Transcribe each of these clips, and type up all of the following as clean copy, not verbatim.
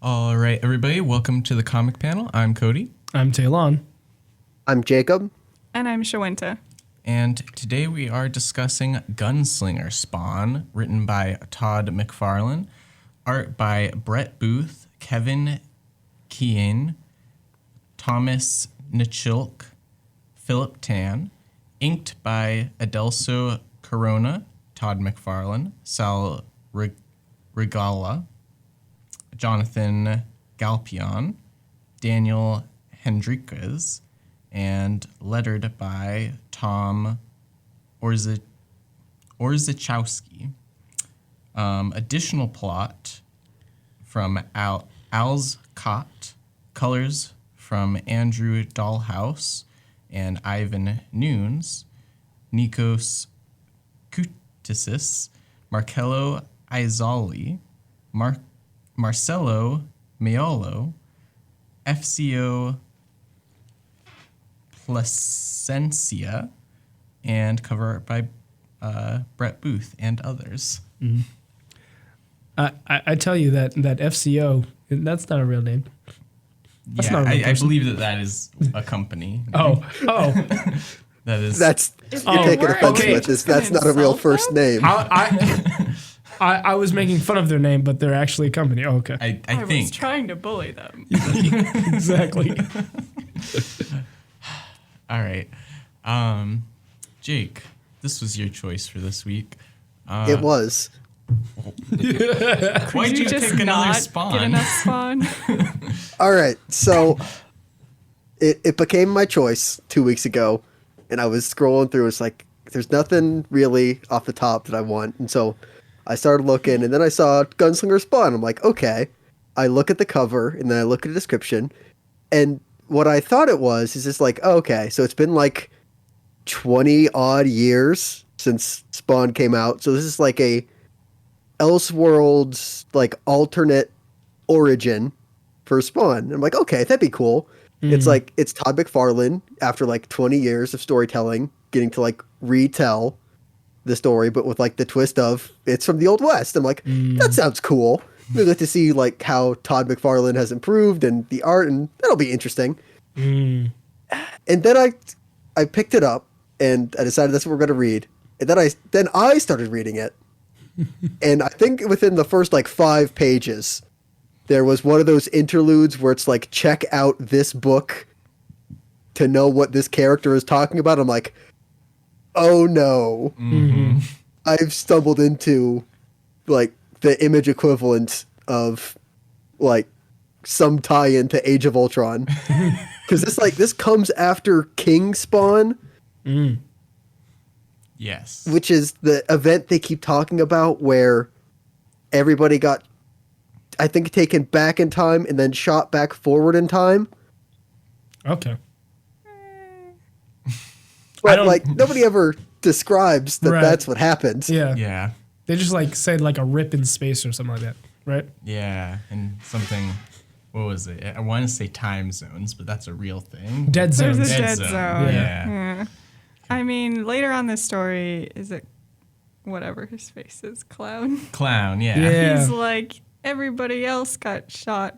All right, everybody, welcome to the comic panel. I'm Cody. I'm Talon. I'm Jacob. And I'm Shawenta. And today we are discussing Gunslinger Spawn, written by Todd McFarlane, art by Brett Booth, Kevin Keane, Thomas Nichilk, Philip Tan, inked by Adelso Corona, Todd McFarlane, Sal Regala, Jonathan Galpion, Daniel Hendriquez, and lettered by Tom Orzechowski. Additional plot from Al's Cott, colors from Andrew Dahlhaus and Ivan Nunes, Nikos Koutisis, Marcello Izali, Marcelo Maiolo, FCO Placencia, and cover art by Brett Booth and others. Mm-hmm. I tell you that FCO, that's not a real name. That's not a real person. I believe that is a company. Oh. You're taking offense with this. That's not a real first name. I was making fun of their name, but they're actually a company. Oh, okay. I was trying to bully them. Exactly. All right. Jake, this was your choice for this week. It was. Why'd you just pick another not Spawn? Get enough Spawn? All right, so it became my choice 2 weeks ago, and I was scrolling through. It's like, there's nothing really off the top that I want. And so I started looking, and then I saw Gunslinger Spawn. I'm like, okay. I look at the cover, and then I look at the description, and what I thought it was is just like, oh, okay, so it's been like 20 odd years since Spawn came out. So this is like a Elseworlds, like, alternate origin for Spawn. And I'm like, okay, that'd be cool. It's like, it's Todd McFarlane after like 20 years of storytelling, getting to like retell the story, but with like the twist of it's from the Old West. I'm like, that sounds cool. We get to see like how Todd McFarlane has improved and the art, and that'll be interesting. And then I picked it up and I decided that's what we're going to read. And then I started reading it. And I think within the first like 5 pages, there was one of those interludes where it's like, check out this book to know what this character is talking about. I'm like, oh no. Mm-hmm. I've stumbled into like the Image equivalent of like some tie-in to Age of Ultron. Because this comes after King Spawn. Yes. Which is the event they keep talking about where everybody got, I think, taken back in time and then shot back forward in time. Okay. But like nobody ever describes that that's what happened. Yeah. Yeah. They just like said like a rip in space or something like that, right? Yeah, and something, what was it? I want to say time zones, but that's a real thing. Dead zones. There's a dead zone. Yeah. I mean, later on this story, is it whatever his face is? Clown? Clown, yeah. He's like, everybody else got shot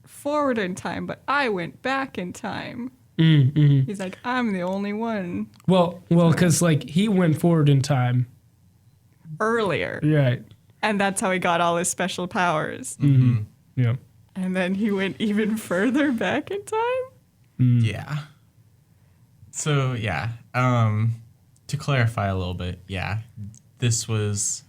forward in time, but I went back in time. He's like, I'm the only one. Well, because like he went forward in time earlier. Right. And that's how he got all his special powers. Mm-hmm. Yeah. And then he went even further back in time? Yeah. So, yeah. To clarify a little bit, yeah, this was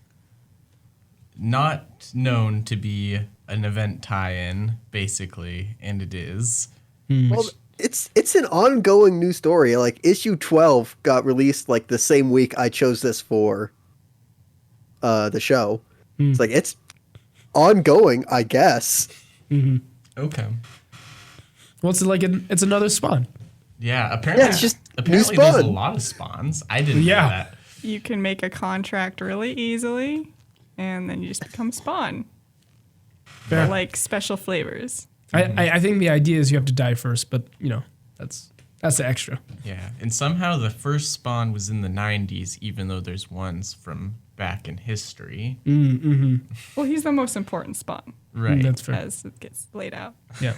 not known to be an event tie-in, basically, and it is. Well, it's an ongoing new story. Like, issue 12 got released like the same week I chose this for the show. It's like, it's ongoing, I guess. Okay. Well, it's like it's another Spawn. Yeah, apparently, it's just apparently new there's a Spawn. lot of spawns. I didn't know that. You can make a contract really easily, and then you just become Spawn. Fair. For, like, special flavors. I think the idea is you have to die first, but you know that's the extra. Yeah, and somehow the first Spawn was in the 90s, even though there's ones from back in history. Well, he's the most important Spawn. Right. That's fair. as it gets laid out. Yeah.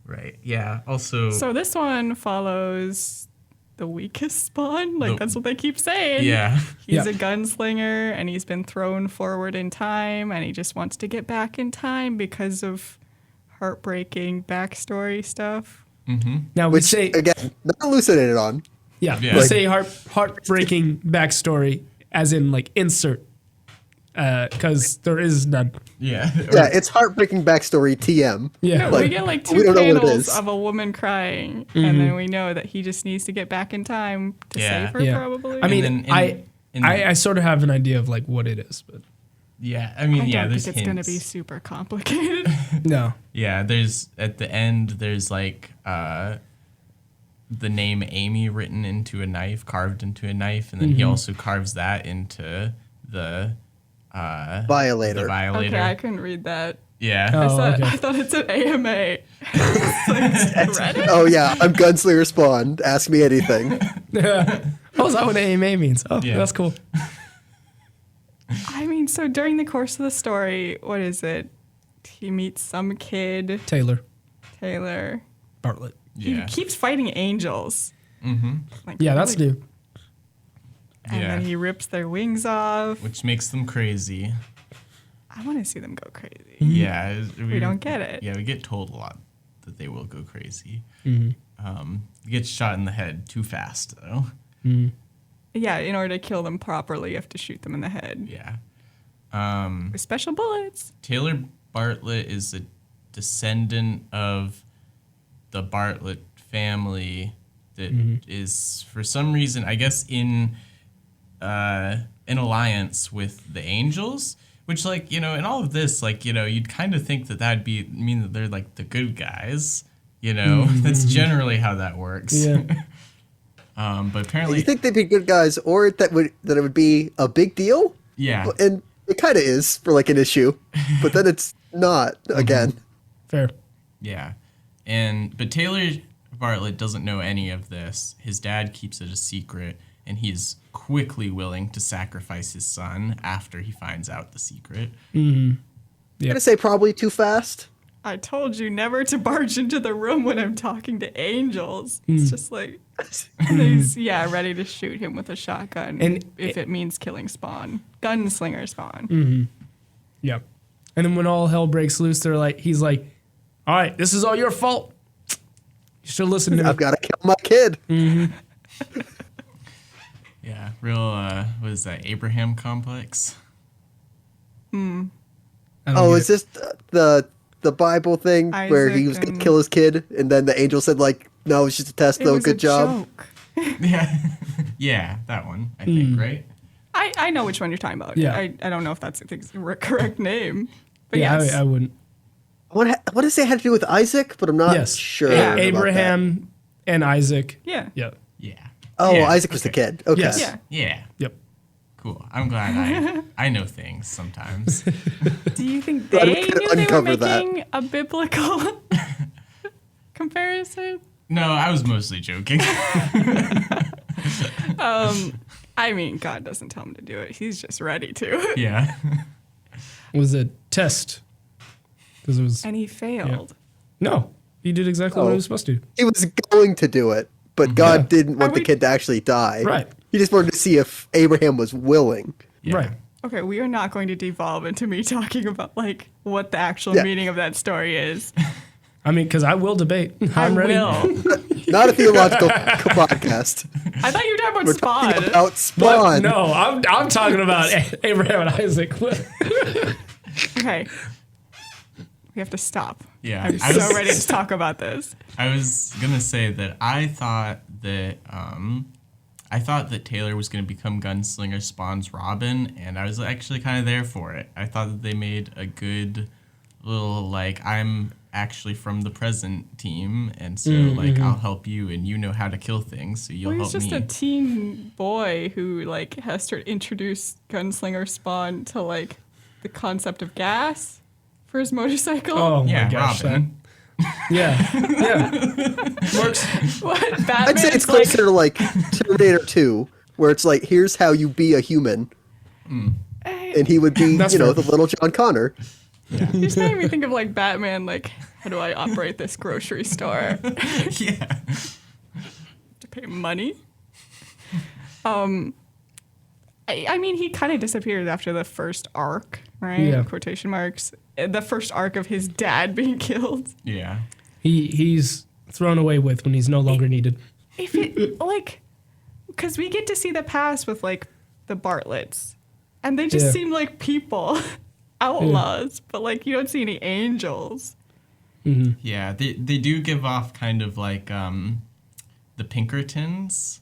Right. Yeah. Also. So this one follows the weakest Spawn. Like, that's what they keep saying. Yeah. He's Yeah. a gunslinger, and he's been thrown forward in time, and he just wants to get back in time because of heartbreaking backstory stuff. Now we Which, say, again, not elucidated on. yeah, Yeah. we Like- say heartbreaking backstory as in like insert, because there is none. Yeah. Yeah, it's heartbreaking backstory TM. Yeah. No, Like, we get like we 2 don't know what it panels is. of a woman crying, and then we know that he just needs to get back in time to Yeah. save her, Yeah. probably. I mean, then I sort of have an idea of like what it is, but Yeah. I mean, I yeah. don't There's think it's going to hints. be super complicated. no. Yeah. There's at the end. There's like the name Amy written into a knife, carved into a knife, and then he also carves that into the Violator. The violator. Okay, I couldn't read that. Yeah. Oh, okay. I thought it's an AMA. It's like, Reddit? Oh yeah, I'm Gunslinger Spawn. Ask me anything. Oh, is that what AMA means? Oh, Yeah. that's cool. I mean, so during the course of the story, what is it? He meets some kid, Taylor Taylor. Bartlett. Yeah. He keeps fighting angels. Mm-hmm. Like, Yeah, that's really- new. And Yeah. then he rips their wings off. Which makes them crazy. I want to see them go crazy. Yeah. We don't get it. Yeah, we get told a lot that they will go crazy. Mm-hmm. He gets shot in the head too fast, though. Yeah, in order to kill them properly, you have to shoot them in the head Yeah. with special bullets. Taylor Bartlett is a descendant of the Bartlett family that is, for some reason, I guess, in alliance with the Angels. Which, like, you know, in all of this, like, you know, you'd kind of think that that'd mean that they're like the good guys. You know, that's generally how that works. Yeah. But apparently, You think they'd be good guys, or that it would be a big deal? yeah. And it kind of is for like an issue, but then it's not again. Fair. Yeah. But Taylor Bartlett doesn't know any of this. His dad keeps it a secret, and he's quickly willing to sacrifice his son after he finds out the secret. I'm gonna say probably too fast. I told you never to barge into the room when I'm talking to angels. It's just like, he's, ready to shoot him with a shotgun And if it means killing Spawn. Gunslinger Spawn. Yeah. And then when all hell breaks loose, he's like, all right, this is all your fault. You should listen to me. I've got to kill my kid. Yeah. Real, what is that, Abraham complex? I don't Oh, get is this the Bible thing where he Isaac was gonna and- kill his kid, and then the angel said like, "No, it's just a test, It though. was Good a job." joke. Yeah. Yeah, that one, I think, right? I know which one you're talking about. Yeah. I don't know if that's the correct name. But yeah, yes. I wouldn't. What does it have to do with Isaac? But I'm not Yes. sure. A- about that. Abraham and Isaac. yeah. Yeah. Yeah. Oh, Yeah, Isaac was the okay. kid. Okay. Yes. Yeah. Yeah. Yep. Cool. I'm glad I know things sometimes. Do you think Glad we they could knew they were uncover that. making a biblical comparison? No, I was mostly joking. I mean, God doesn't tell him to do it. He's just ready to. Yeah. It was a test. Because it was. And he failed. No. He did exactly what Oh. he was supposed to. He was going to do it, but God didn't want Are the we- kid to actually die. Right. He just wanted to see if Abraham was willing. Yeah. Right. Okay, we are not going to devolve into me talking about like what the actual Yeah. meaning of that story is. I mean, because I will debate. I'm ready. will. Not a theological podcast. I thought you were talking We're about talking Spawn. about What? Spawn. No, I'm talking about Abraham and Isaac. Okay. We have to stop. Yeah, I'm I so was- ready to talk about this. I was gonna say that I thought that Taylor was gonna become Gunslinger Spawn's Robin, and I was actually kind of there for it. I thought that they made a good little like I'm actually from the present team, and so like I'll help you, and you know how to kill things, so you'll Well, help he's just me. a teen boy who like has to introduce Gunslinger Spawn to like the concept of gas for his motorcycle. Oh yeah, my gosh. Robin. Yeah. Works. What? Batman? I'd say it's closer to like Terminator 2, where it's like, here's how you be a human. And he would be, That's the fair. little John Connor. You just made me think of like Batman, like, how do I operate this grocery store? Yeah. To pay money? I mean, he kind of disappeared after the first arc, right? Yeah. Quotation marks. The first arc of his dad being killed. Yeah. He's thrown away with when he's no longer needed. If it, like, because we get to see the past with, like, the Bartletts. And they just seem like people, outlaws. But, like, you don't see any angels. Mm-hmm. Yeah. They do give off kind of like the Pinkertons,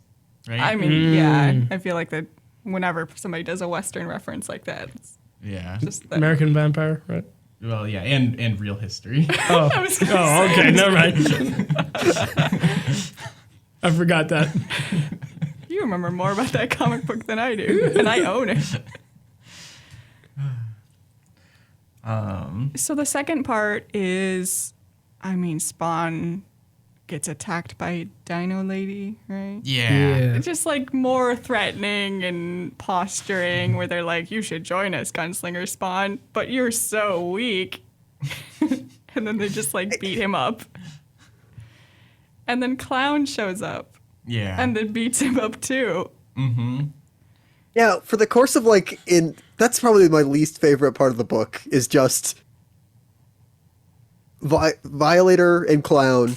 right? I mean, yeah. I feel like that whenever somebody does a Western reference like that, it's Yeah. just that. American Vampire, right? Well, yeah, and real history. Oh, I was gonna okay, never mind. I forgot that. You remember more about that comic book than I do, and I own it. So the second part is, I mean, Spawn gets attacked by Dino Lady, right? Yeah. It's just like more threatening and posturing where they're like, you should join us, Gunslinger Spawn, but you're so weak. And then they just like beat him up. And then Clown shows up Yeah. and then beats him up too. Mm-hmm. Yeah, for the course of like that's probably my least favorite part of the book is just Violator and Clown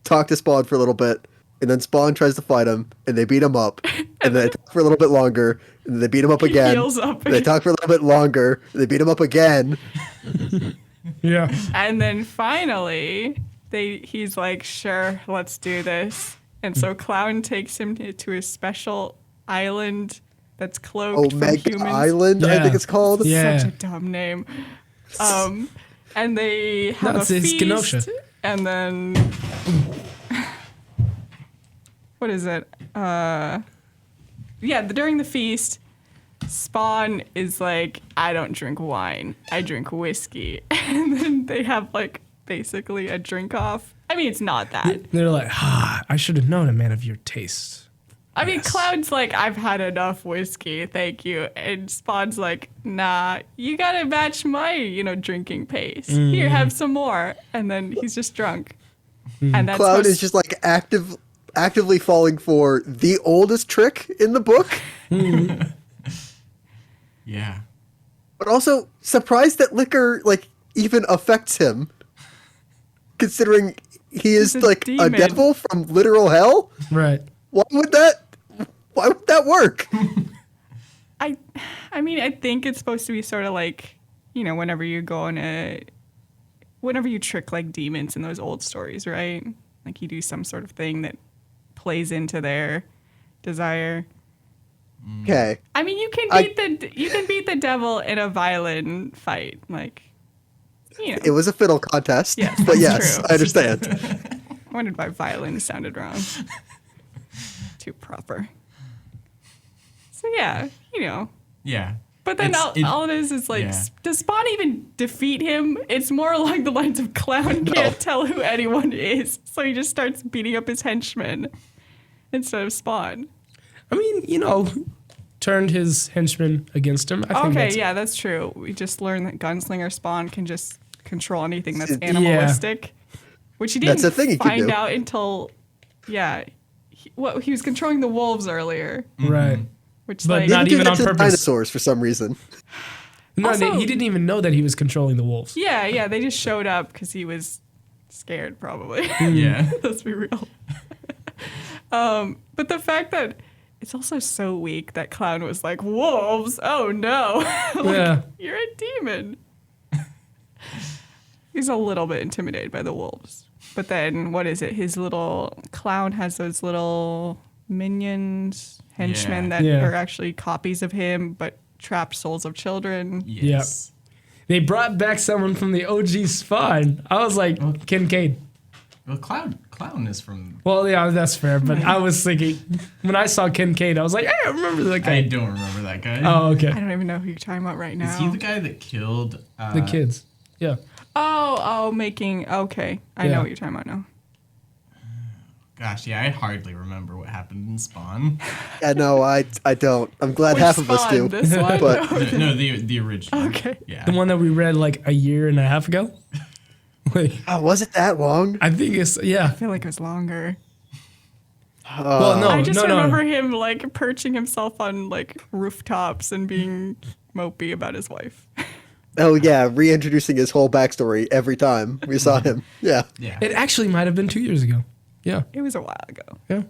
talk to Spawn for a little bit, and then Spawn tries to fight him, and they beat him up, and then they talk for a little bit longer, and then they beat him up again. Heals up. And they talk for a little bit longer, and they beat him up again. Yeah. And then finally, he's like, sure, let's do this. And so Clown takes him to a special island that's cloaked from Omega humans. Island, I Yeah. think it's called. Yeah. Such a dumb name. And they have No, a it's feast. Kenosha. And then... what is it? During the feast, Spawn is like, I don't drink wine. I drink whiskey. And then they have, like, basically a drink off. I mean, it's not that. They're like, I should have known a man of your taste. I mean, Yes. Cloud's like, I've had enough whiskey, thank you. And Spawn's like, nah, you gotta match my, drinking pace. Here, have some more. And then he's just drunk. And that's Cloud how is just like actively falling for the oldest trick in the book, Yeah. but also surprised that liquor like even affects him, considering he is He's a like a demon. devil from literal hell. Right. Why would that work? I mean, I think it's supposed to be sort of like, whenever you trick like demons in those old stories, right? Like you do some sort of thing that plays into their desire. Okay. I mean, you can beat the devil in a violin fight, like, It was a fiddle contest, Yes, but that's yes, true. I understand. I wondered why violin sounded wrong. Too proper. So yeah, Yeah. But then It's- all it is like, yeah. does Spawn even defeat him? It's more along the lines of Clown can't tell who anyone is, so he just starts beating up his henchmen instead of Spawn. I mean, turned his henchmen against him. I think Okay, that's, yeah, that's true. We just learned that Gunslinger Spawn can just control anything that's Yeah. animalistic, which he didn't That's a thing he can find do. out until, he was controlling the wolves earlier, Right. which But like not He did even that on to purpose. dinosaurs for some reason. No, Also- he didn't even know that he was controlling the wolves. yeah, they just showed up because he was scared, probably. Yeah. Let's be real. But the fact that it's also so weak that Clown was like, wolves? Oh no. Like, Yeah. you're a demon. He's a little bit intimidated by the wolves. But then, what is it? Clown has those little minions, henchmen that Yeah. are actually copies of him, but trapped souls of children. Yes. They brought back someone from the OG Spawn. I was like, Kincaid. Well, Clown is from. Well, yeah, that's fair. But I was thinking, when I saw Kincaid, I was like, hey, I remember that guy. I don't remember that guy. Oh, okay. I don't even know who you're talking about right now. Is he the guy that killed? The kids. Yeah. Oh, okay. I Yeah. know what you're talking about now. Gosh, yeah, I hardly remember what happened in Spawn. Yeah, no, I don't. I'm glad Which half of us Spawn? do. This one? But No, the original. Okay. Yeah. The one that we read like a year and a half ago. Like, was it that long? I think it's yeah. I feel like it was longer. Well, no, I just no, remember him like perching himself on like rooftops and being mopey about his wife. Oh yeah, reintroducing his whole backstory every time we saw him. Yeah. Yeah. It actually might have been 2 years ago. Yeah, It was a while ago.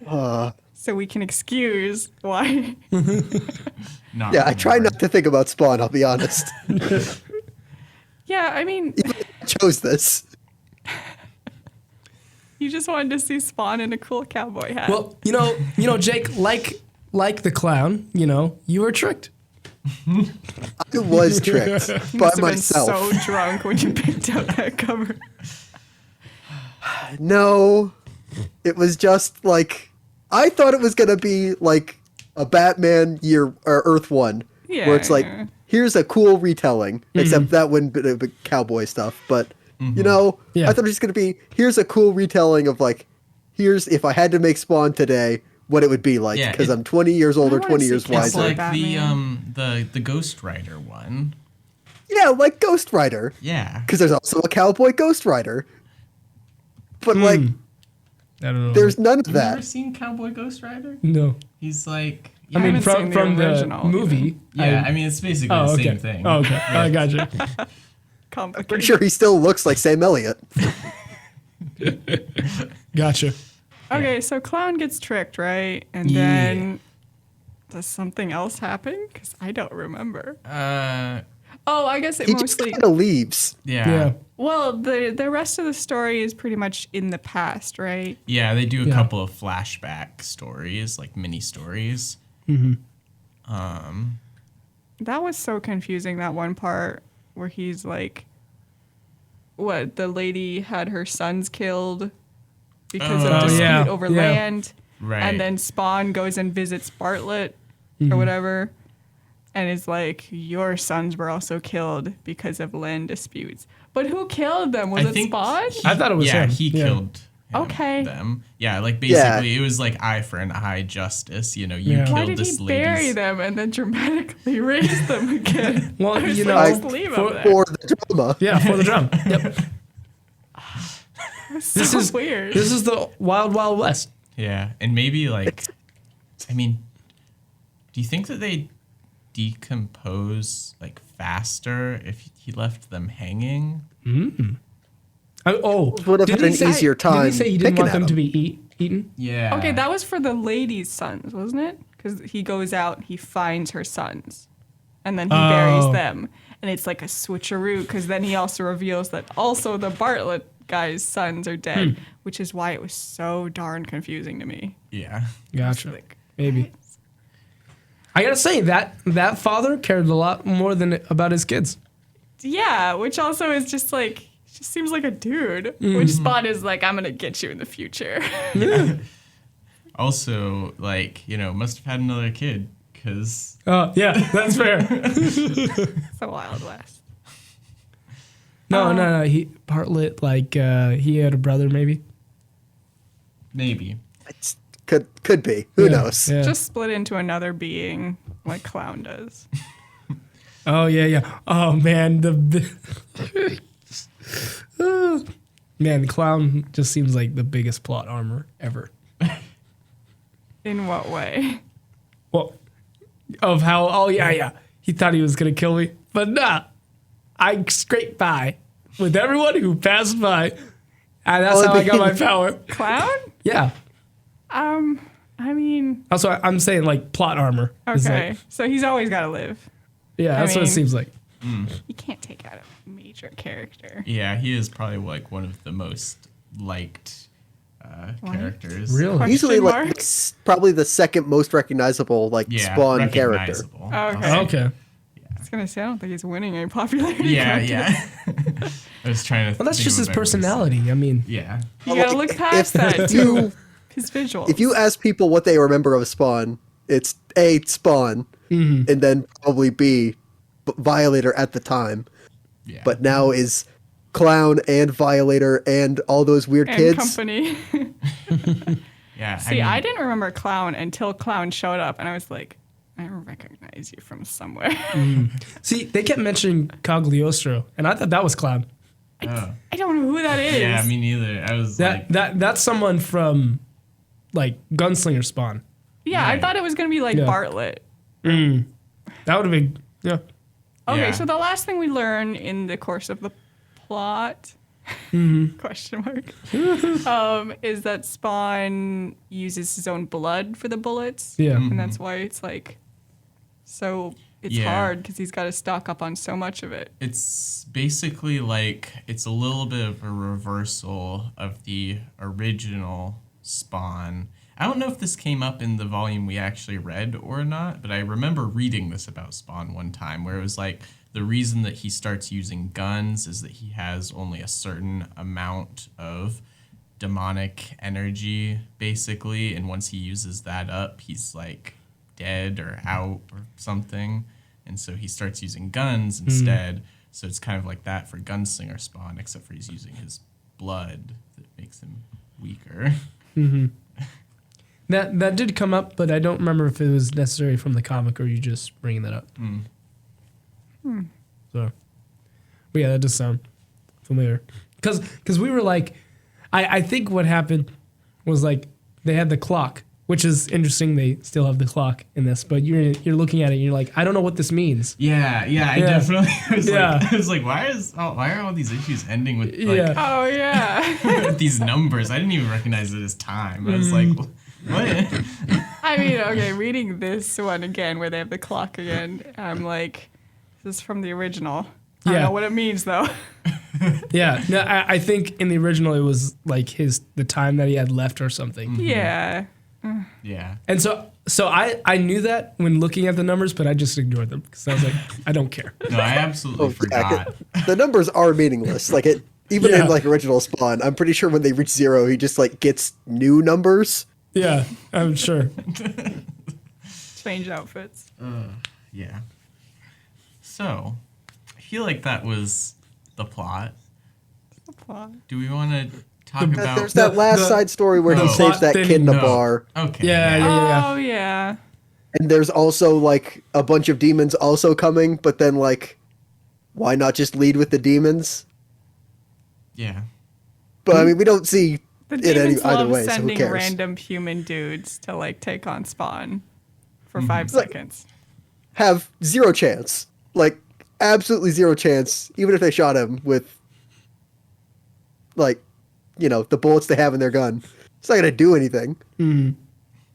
yeah. So we can excuse why. Not Yeah, I try remember. not to think about Spawn, I'll be honest. Yeah, I mean, I chose this. you just wanted to see Spawn in a cool cowboy hat. Well, you know, Jake, like the clown, you were tricked. I was tricked you by must have myself. been so drunk when you picked out that cover. No, it was just like I thought it was gonna be like a Batman year or Earth One, Yeah. where it's like here's a cool retelling, except that wouldn't be cowboy stuff. But Yeah. I thought it was gonna be here's a cool retelling of like here's if I had to make Spawn today, what it would be like Yeah, because I'm 20 years old I or wanna 20 see years Cowboy It's wiser. like Batman. the Ghost Rider one. Yeah, like Ghost Rider, Yeah. because there's also a cowboy Ghost Rider. But like, I don't know. there's none of Have you ever that. seen Cowboy Ghost Rider? no. He's like. I mean, haven't seen from the the original movie. Yeah, I mean it's basically the okay. same thing. Oh, okay. I gotcha. Complicated. Pretty sure he still looks like Sam Elliott. Gotcha. Okay, so Clown gets tricked, right? And Yeah. then does something else happen? Because I don't remember. Oh, I guess it He just mostly. kind of leaves. Yeah. Well, the rest of the story is pretty much in the past, right? Yeah, they do a Yeah. couple of flashback stories, like mini stories. That was so confusing, that one part where he's like, what, the lady had her sons killed because Oh, of dispute yeah, over yeah. land. Right. And then Spawn goes and visits Bartlett or whatever and is like, your sons were also killed because of land disputes. But who killed them? Was I it think Spawn? I thought it was yeah, him. he Yeah. killed Okay. them. Yeah, like basically it was like eye for an eye justice. You Yeah. killed Why did this he bury lady's. them and then dramatically raise them again? Well, I was you like, know, just leave them there. For the drama. Yeah, for the drum. Yep. It's so This is weird. This is the Wild Wild West. Yeah, and maybe like, I mean, do you think that they decompose like faster if he left them hanging? Would have did had he an say- easier time Did he say he didn't picking want at them to him. be eaten? Yeah. Okay, that was for the lady's sons, wasn't it? Because he goes out, he finds her sons, and then he buries Oh. them. And it's like a switcheroo, because then he also reveals that also the Bartlett guy's sons are dead, which is why it was so darn confusing to me. Yeah. Gotcha. Like, Maybe. I gotta say that father cared a lot more than about his kids. yeah, which also is just like, just seems like a dude. Which Spawn is like, I'm gonna get you in the future. Also, like must have had another kid because Oh yeah, that's fair. It's a Wild West. No. He Bartlett he had a brother maybe. maybe. It's, could be. Who Yeah, knows? Yeah. Just split into another being like Clown does. Oh yeah. Oh man, man, the clown just seems like the biggest plot armor ever. In what way? Well, of how? Oh yeah. He thought he was gonna kill me, but nah. I scraped by with everyone who passed by, and that's Well, how I got my but- power. Clown? Yeah. I mean, Also, I'm saying like plot armor. is okay. like- So he's always got to live. yeah, that's what it mean- seems like. You can't take out a major character. Yeah, he is probably like one of the most liked characters. Really? Question Usually, like mark? probably the second most recognizable Yeah, Spawn character. recognizable. Okay. I'll say. Okay. I was gonna say I don't think he's winning any popularity. Yeah. I was trying to. Well, that's think just of his a better way to say it. personality. I mean, Yeah. You gotta Like, look past that if too. you His visuals. if you ask people what they remember of Spawn, it's A, Spawn, and then probably B, Violator at the time. Yeah. But now is Clown and Violator and all those weird And kids. company. Yeah. See, I didn't remember Clown until Clown showed up, and I was like, I recognize you from somewhere. See, they kept mentioning Cagliostro, and I thought that was Clown. Oh. I don't know who that is. Yeah, me neither. I was like, That's someone from like Gunslinger Spawn. Yeah, I Right. thought it was going to be like Yeah. Bartlett. That would have been yeah. Okay, Yeah. so the last thing we learn in the course of the plot, question mark, is that Spawn uses his own blood for the bullets. Yeah. And that's why it's like, so it's Yeah. hard because he's got to stock up on so much of it. it's basically like it's a little bit of a reversal of the original Spawn. I don't know if this came up in the volume we actually read or not, but I remember reading this about Spawn one time where it was like the reason that he starts using guns is that he has only a certain amount of demonic energy, basically, and once he uses that up, he's like dead or out or something, and so he starts using guns instead. So it's kind of like that for Gunslinger Spawn, except for he's using his blood that makes him weaker. That did come up, but I don't remember if it was necessary from the comic or you just bringing that up. So, but yeah, that does sound familiar. Because we were like, I think what happened was like they had the clock, which is interesting. They still have the clock in this, but you're looking at it and you're like, I don't know what this means. Yeah, I Yeah. definitely was Yeah. like, I was like, why are all these issues ending with like Yeah. Oh, yeah. these numbers? I didn't even recognize it as time. I was like, what? I mean, okay, reading this one again where they have the clock again, I'm like, this is from the original. I don't Yeah. know what it means, though. Yeah, no, I think in the original it was like the time that he had left or something. Yeah. Yeah. And so I knew that when looking at the numbers, but I just ignored them because I was like, I don't care. No, I absolutely Oh, forgot. The numbers are meaningless. Like it, even Yeah. in like original Spawn, I'm pretty sure when they reach 0, he just like gets new numbers. Yeah, I'm sure. Change outfits. Yeah. So, I feel like that was the plot. The plot. Do we want to talk about? There's that last the- side story where the he saves plot that thing- kid in a No. bar. Okay. Yeah. Oh, yeah. And there's also like a bunch of demons also coming, but then like, why not just lead with the demons? Yeah. But I mean, we don't see The it demons either love way, so who sending cares? random human dudes to like take on Spawn for 5 Like- seconds. Have zero chance. Like, absolutely zero chance, even if they shot him with, like, you know, the bullets they have in their gun. It's not going to do anything.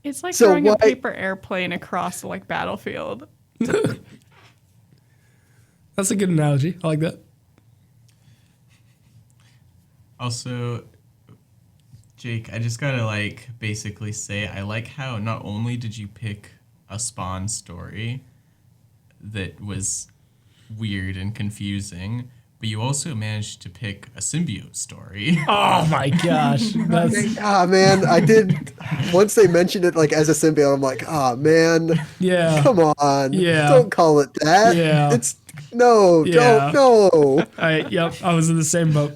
It's like So throwing a why- paper airplane across like battlefield. That's a good analogy. I like that. Also, Jake, I just gotta like basically say I like how not only did you pick a Spawn story that was weird and confusing, but you also managed to pick a symbiote story. Oh my gosh. That's, Ah, man, I did. Once they mentioned it, like, as a symbiote, I'm like, ah, man, yeah. come on. Yeah. Don't call it that. Yeah. It's, no, Yeah. don't, no. Yep, I was in the same boat.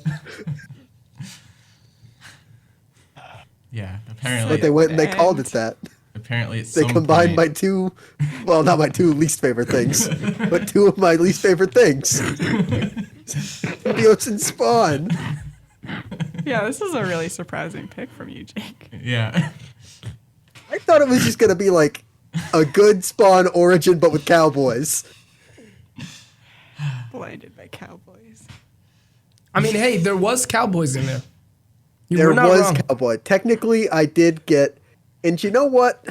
Yeah, apparently. But they went and they And- called it that. Apparently, at They some combined my point, two, well, not my two least favorite things, but two of my least favorite things. Symbiotes and Spawn. Yeah, this is a really surprising pick from you, Jake. Yeah. I thought it was just going to be like a good Spawn origin, but with cowboys. Blinded by cowboys. I mean, hey, there was cowboys in there. You There were not was wrong. cowboy. Technically, I did get, and you know what?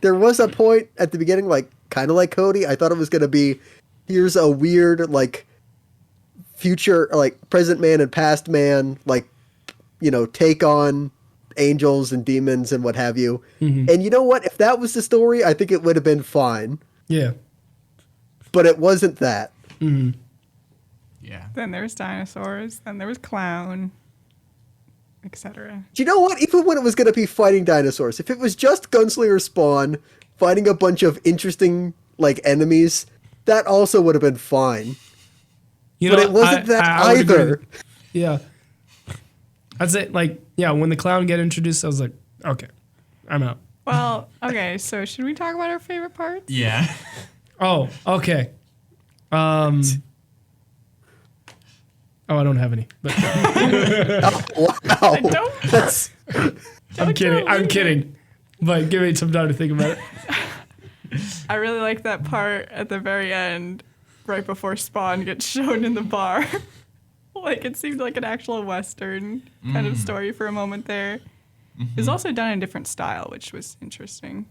There was a point at the beginning, like kind of like Cody. I thought it was going to be, here's a weird like future, like present man and past man, like, you know, take on angels and demons and what have you. And you know what? If that was the story, I think it would have been fine. Yeah. But it wasn't that. Yeah. Then there was dinosaurs. Then there was clown, etc. Do you know what? Even when it was going to be fighting dinosaurs, if it was just Gunslinger Spawn fighting a bunch of interesting like enemies, that also would have been fine. You But know, it wasn't that I would agree. either. Yeah. I'd say, like, yeah, when the clown get introduced, I was like, okay, I'm out. Well, okay, so should we talk about our favorite parts? Yeah. Oh, okay. Oh, I don't have any. But Wow. Don't, That's I'm kidding. go I'm leave kidding. But give me some time to think about it. I really like that part at the very end, right before Spawn gets shown in the bar. Like, it seemed like an actual Western kind of story for a moment there. It was also done in a different style, which was interesting.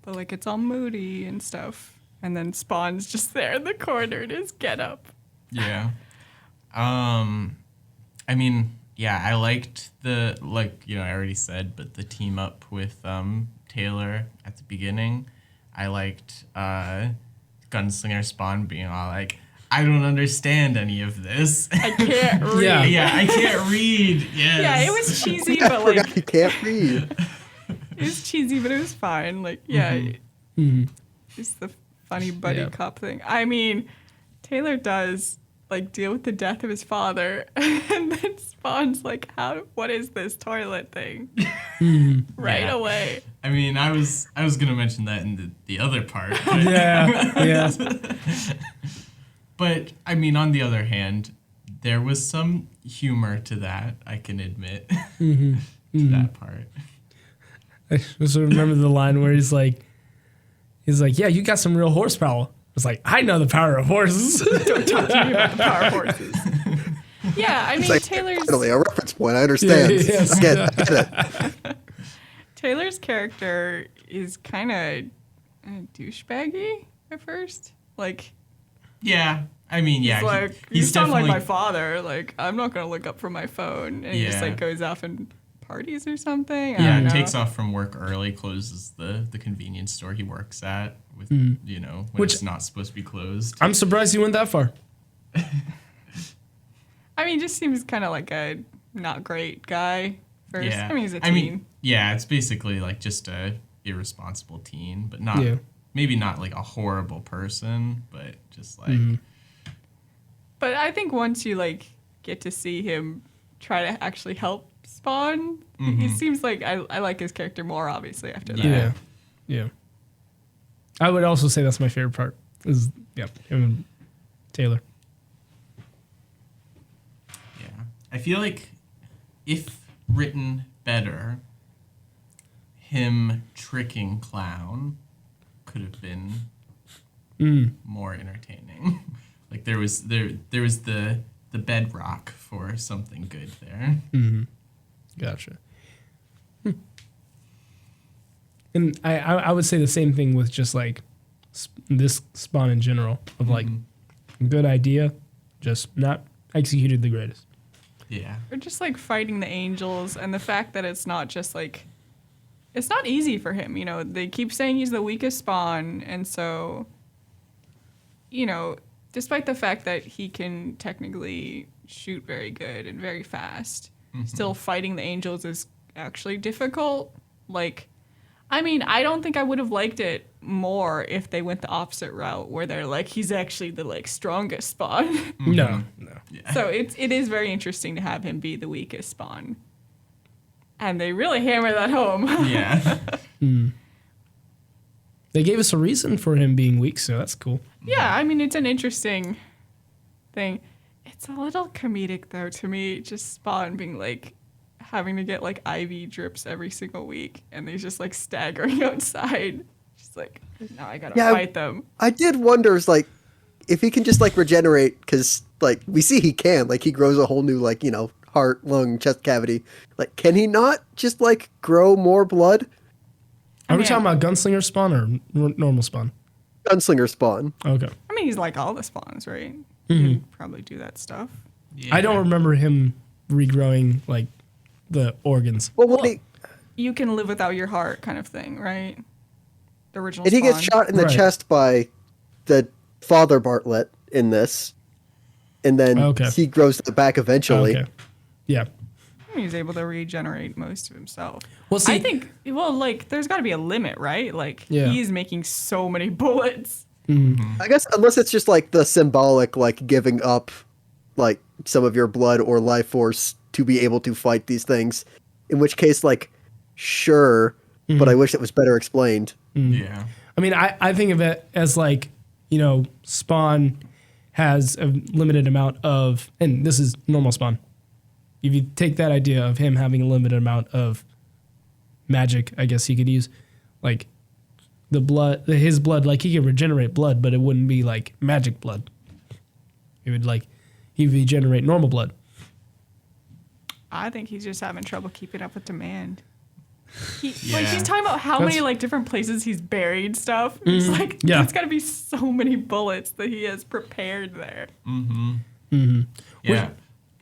But, like, it's all moody and stuff. And then Spawn's just there in the corner in his getup. Yeah. I mean, yeah, I liked the, like, you know, I already said, but the team up with Taylor at the beginning. I liked Gunslinger Spawn being all like, I don't understand any of this. I can't read. Yeah. Yeah, I can't read. Yes. Yeah, it was cheesy, I but, forgot like, you can't read. it was cheesy, but it was fine. Like, yeah, it's the funny buddy Yeah. cop thing. I mean, Taylor does like deal with the death of his father, and then Spawn's like, what is this toilet thing? Right Yeah. away. I mean, I was gonna mention that in the other part. But, Yeah. but I mean, on the other hand, there was some humor to that. I can admit to that part. I just remember the line where he's like, yeah, you got some real horsepower. It's like, I know the power of horses. Don't talk to me about the power horses. Yeah, I mean, It's like, Taylor's finally, a reference point. I understand. Yeah, yes. I get it. Taylor's character is kind of douchebaggy at first. Like, Yeah, I mean, yeah, he's like, you he's sound like definitely my father. Like, I'm not gonna look up from my phone, and he just Yeah. like goes off and parties or something. I yeah, don't know. takes off from work early, closes the convenience store he works at with you know when Which- it's not supposed to be closed. I'm surprised he went that far. I mean, just seems kind of like a not great guy. First, Yeah, I mean, he's a teen. yeah, it's basically like just a irresponsible teen, but not Yeah. maybe not like a horrible person, but just like But I think once you like get to see him try to actually help Spawn, he seems like I like his character more. Obviously, after that. Yeah. Yeah. I would also say that's my favorite part. Is him and Taylor. yeah. I feel like if written better, him tricking Clown could have been more entertaining. Like there was the bedrock for something good there. Gotcha. And I would say the same thing with just like this Spawn in general of like good idea, just not executed the greatest. Yeah. Or just like fighting the angels, and the fact that it's not just like, it's not easy for him. You know, they keep saying he's the weakest Spawn, and so, you know, despite the fact that he can technically shoot very good and very fast, still fighting the angels is actually difficult. Like, I mean, I don't think I would have liked it more if they went the opposite route, where they're like, he's actually the like strongest Spawn. No. Yeah. So it is very interesting to have him be the weakest Spawn. And they really hammer that home. Yeah. They gave us a reason for him being weak, so that's cool. Yeah, I mean, it's an interesting thing. It's a little comedic, though, to me, just Spawn being like, having to get like IV drips every single week, and he's just like staggering outside. Just like, now I gotta fight them. I did wonder, is like, if he can just like regenerate, because like we see he can, like he grows a whole new like, you know, heart, lung, chest cavity. Like, can he not just like grow more blood? Are we mean, talking about Gunslinger Spawn or normal Spawn? Gunslinger Spawn. Okay. I mean, he's like all the Spawns, right? He can probably do that stuff. Yeah. I don't remember him regrowing like the organs. Well, when he You can live without your heart, kind of thing, right? The original. and he gets Spawn. shot in the Right. chest by the father Bartlett in this, and then Okay. he grows to the back eventually. Okay. Yeah. He's able to regenerate most of himself. Well, see, I think, well, like, there's got to be a limit, right? Like, Yeah. he's making so many bullets. I guess unless it's just like the symbolic, like giving up like some of your blood or life force to be able to fight these things. In which case, like, sure, but I wish it was better explained. Yeah. I mean, I think of it as like, Spawn has a limited amount of, and this is normal Spawn. If you take that idea of him having a limited amount of magic, I guess he could use, like, his blood, like he could regenerate blood, but it wouldn't be like magic blood. It would he'd regenerate normal blood. I think he's just having trouble keeping up with demand. He's Yeah. talking about how many like different places he's buried stuff. It's like Yeah. there's got to be so many bullets that he has prepared there. Yeah.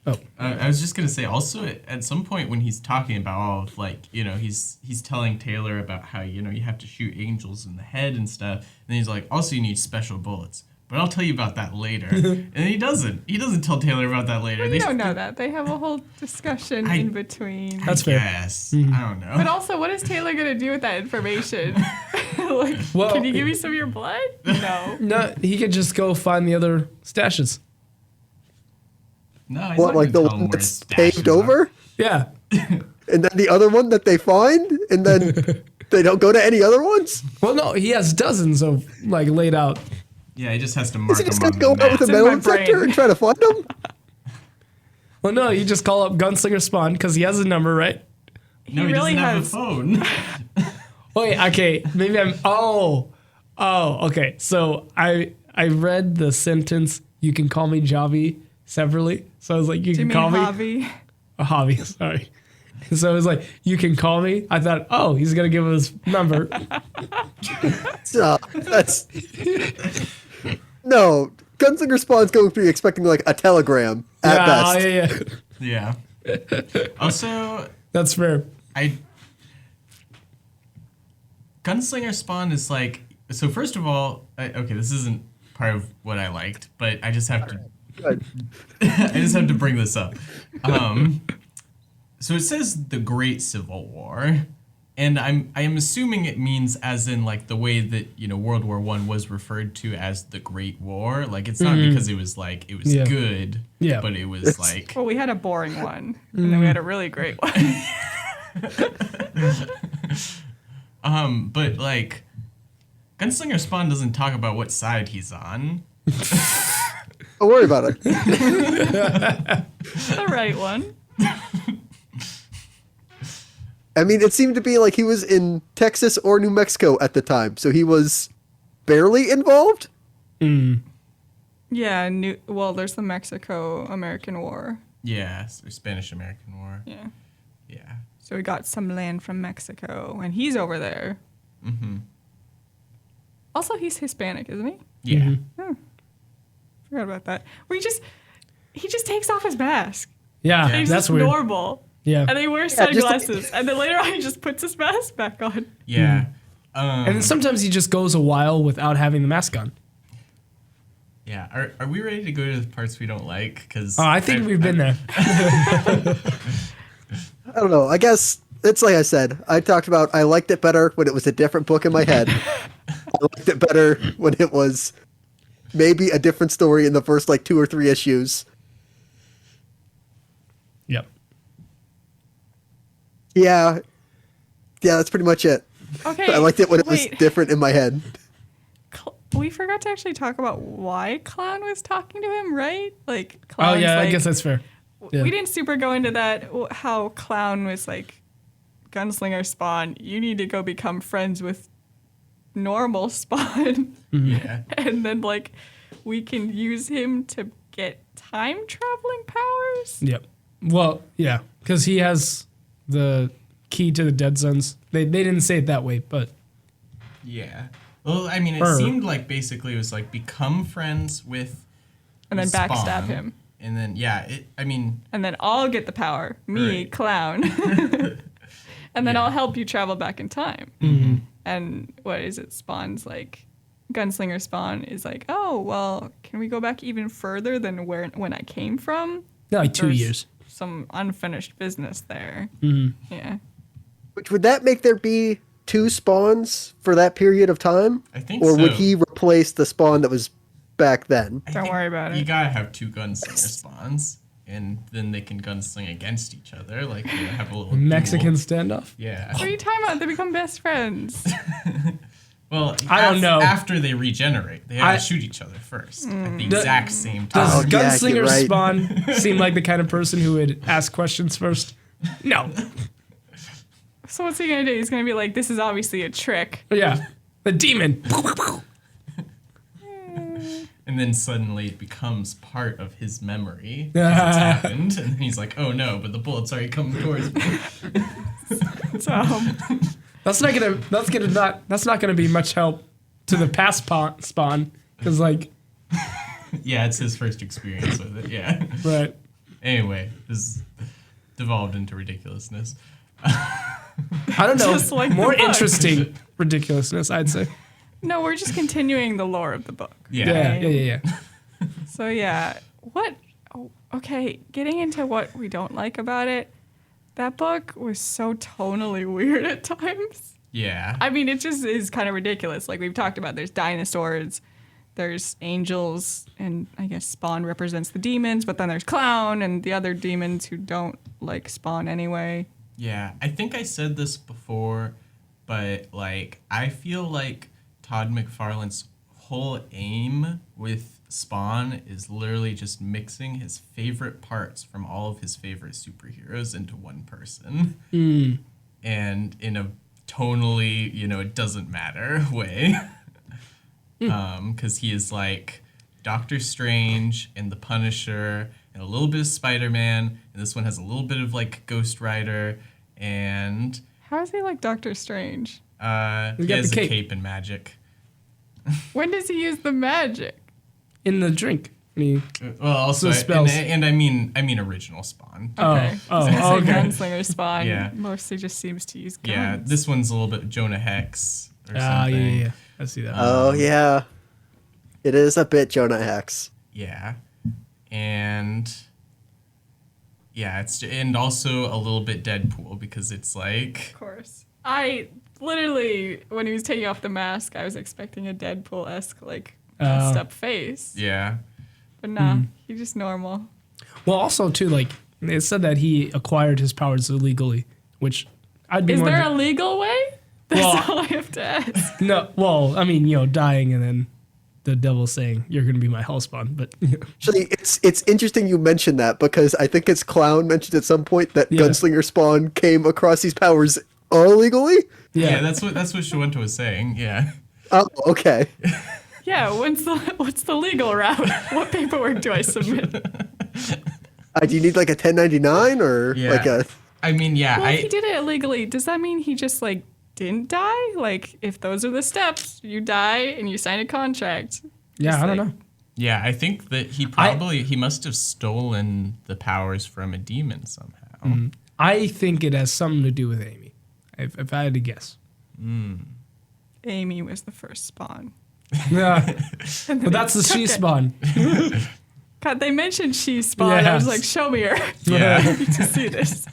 Oh. I was just gonna say also at some point when he's talking about all of like he's telling Taylor about how you have to shoot angels in the head and stuff, and then he's like also you need special bullets, but I'll tell you about that later. And he doesn't tell Taylor about that later. Well, you don't know that. They have a whole discussion in between. That's fair. Yes. I don't know. But also, what is Taylor gonna do with that information? Well, can you give me some of your blood? No. No, he could just go find the other stashes. No, he's What, not like the gonna tell him one where that's his stashes paved are. over? Yeah. And then the other one that they find? And then they don't go to any other ones? Well, no, he has dozens of like laid out. Yeah, he just has to Is mark he them just on going to go the out map. with a It's in metal my detector brain. and try to find them? Well, no, you just call up Gunslinger Spawn because he has a number, right? No, he really doesn't has- have a phone. Wait, okay, maybe I'm. Oh, okay. So I read the sentence. You can call me Javi separately. So I was like, you Do you can mean call me Javi? Javi. Sorry. So I was like, you can call me. I thought, oh, he's gonna give us number. That's... No, Gunslinger Spawn's going to be expecting like a telegram at best. Yeah. Yeah. Also, That's fair. Gunslinger Spawn is like, so first of all, okay, this isn't part of what I liked, but I just have to Good. I just have to bring this up. So it says the Great Civil War, and I am assuming it means as in like the way that World War I was referred to as the Great War. Like it's not because it was Yeah. good, Yeah. but it was like Well, we had a boring one, and then we had a really great one. but like Gunslinger Spawn doesn't talk about what side he's on. Don't worry about it. The right one. I mean, it seemed to be like he was in Texas or New Mexico at the time, so he was barely involved. Yeah, there's the Mexico-American War. Yeah, Spanish-American War. Yeah. Yeah. So we got some land from Mexico, and he's over there. Mm-hmm. Also, he's Hispanic, isn't he? Yeah. Forgot about that. Where he just takes off his mask. Yeah, And he's that's just weird. normal. Yeah. And then he wears Yeah, just like- sunglasses. And then later on, he just puts his mask back on. Yeah. And then sometimes he just goes a while without having the mask on. Yeah. Are we ready to go to the parts we don't like? Because Oh, I think we've been there. I don't know. I guess it's like I said. I talked about I liked it better when it was a different book in my head. I liked it better when it was maybe a different story in the first like 2 or 3 issues. Yep. Yeah, that's pretty much it. Okay. I liked it when it was wait. different in my head. We forgot to actually talk about why Clown was talking to him, right? Like, Oh Clown's yeah, I like- guess that's fair. Yeah. We didn't super go into that, how Clown was like, Gunslinger Spawn, you need to go become friends with normal Spawn. Yeah. And then, like, we can use him to get time traveling powers. Yep. Well, yeah, because he has the key to the Dead Zones. They didn't say it that way, but Yeah. Well, I mean, it seemed like basically it was like become friends with And then Spawn, backstab him. And then, yeah, I mean, And then I'll get the power. Me, Right. Clown. And then Yeah. I'll help you travel back in time. And what is it? Spawn's like, Gunslinger Spawn is like, oh, well, can we go back even further than when I came from? yeah, like 2 There's years. Some unfinished business there. Yeah. Which would that make there be two spawns for that period of time? I think or so. would he replace the spawn that was back then? I Don't think worry about You it. gotta have two gunslinger spawns, and then they can gunsling against each other. Like you have a little Mexican duel. standoff. Yeah. What are you talking about? They become best friends. Well, I don't know. After they regenerate, they have to shoot each other first at the exact same time. Does Oh, yeah, Gunslinger you're right. Spawn seem like the kind of person who would ask questions first? No. So what's he gonna do? He's gonna be like, this is obviously a trick. Yeah. The demon. And then suddenly it becomes part of his memory. 'Cause it's happened. And then he's like, oh no, but the bullet's already coming towards me. So That's not gonna be much help to the past spawn. Cause like, Yeah, it's his first experience with it. Yeah. right. Anyway, this devolved into ridiculousness. I don't know. Just like More the book. interesting ridiculousness, I'd say. no, we're just continuing the lore of the book. Yeah. So yeah, what? Oh, okay, getting into what we don't like about it. That book was so tonally weird at times. Yeah. I mean, it just is kind of ridiculous. Like we've talked about, there's dinosaurs, there's angels, and I guess Spawn represents the demons, but then there's Clown and the other demons who don't like Spawn anyway. Yeah, I think I said this before, but like I feel like Todd McFarlane's whole aim with Spawn is literally just mixing his favorite parts from all of his favorite superheroes into one person. And in a tonally, it doesn't matter way. Because he is like Doctor Strange and the Punisher and a little bit of Spider-Man, and this one has a little bit of like Ghost Rider, and How is he like Doctor Strange? he got has the a cape. cape and magic. When does he use the magic? In the drink. I Well, also, So spells. and I mean original Spawn. Okay. Oh, I was gonna say okay. Gunslinger Spawn Yeah. mostly just seems to use guns. Yeah, this one's a little bit Jonah Hex or yeah, something. yeah. I see that. Oh yeah, it is a bit Jonah Hex. Yeah, and yeah, and also a little bit Deadpool because it's like Of course. I literally, when he was taking off the mask, I was expecting a Deadpool-esque, like, messed up face. yeah, But nah, he's just normal. Well, also too, like it said that he acquired his powers illegally, which I'd be Is more. there a legal way? That's Well- all I have to ask. No, well, I mean, dying and then the devil saying you're gonna be my hellspawn, but Actually, it's interesting you mentioned that because I think it's Clown mentioned at some point that Yeah. Gunslinger Spawn came across these powers illegally. yeah. That's what Shawenta was saying. Yeah, Oh, okay. Yeah, what's the legal route? What paperwork do I submit? Do you need like a 1099 or Yeah. like a? I mean, yeah, Well, if he did it illegally, does that mean he just, like, didn't die? Like, if those are the steps, you die and you sign a contract. yeah, Just I don't like- know. yeah. I think that he he must have stolen the powers from a demon somehow. I think it has something to do with Amy, if I had to guess. Amy was the first Spawn. Yeah, And then but that's they the took she it. spawn. God, they mentioned she Spawn. I was Yes. like, show me her. Yeah. I need to see this.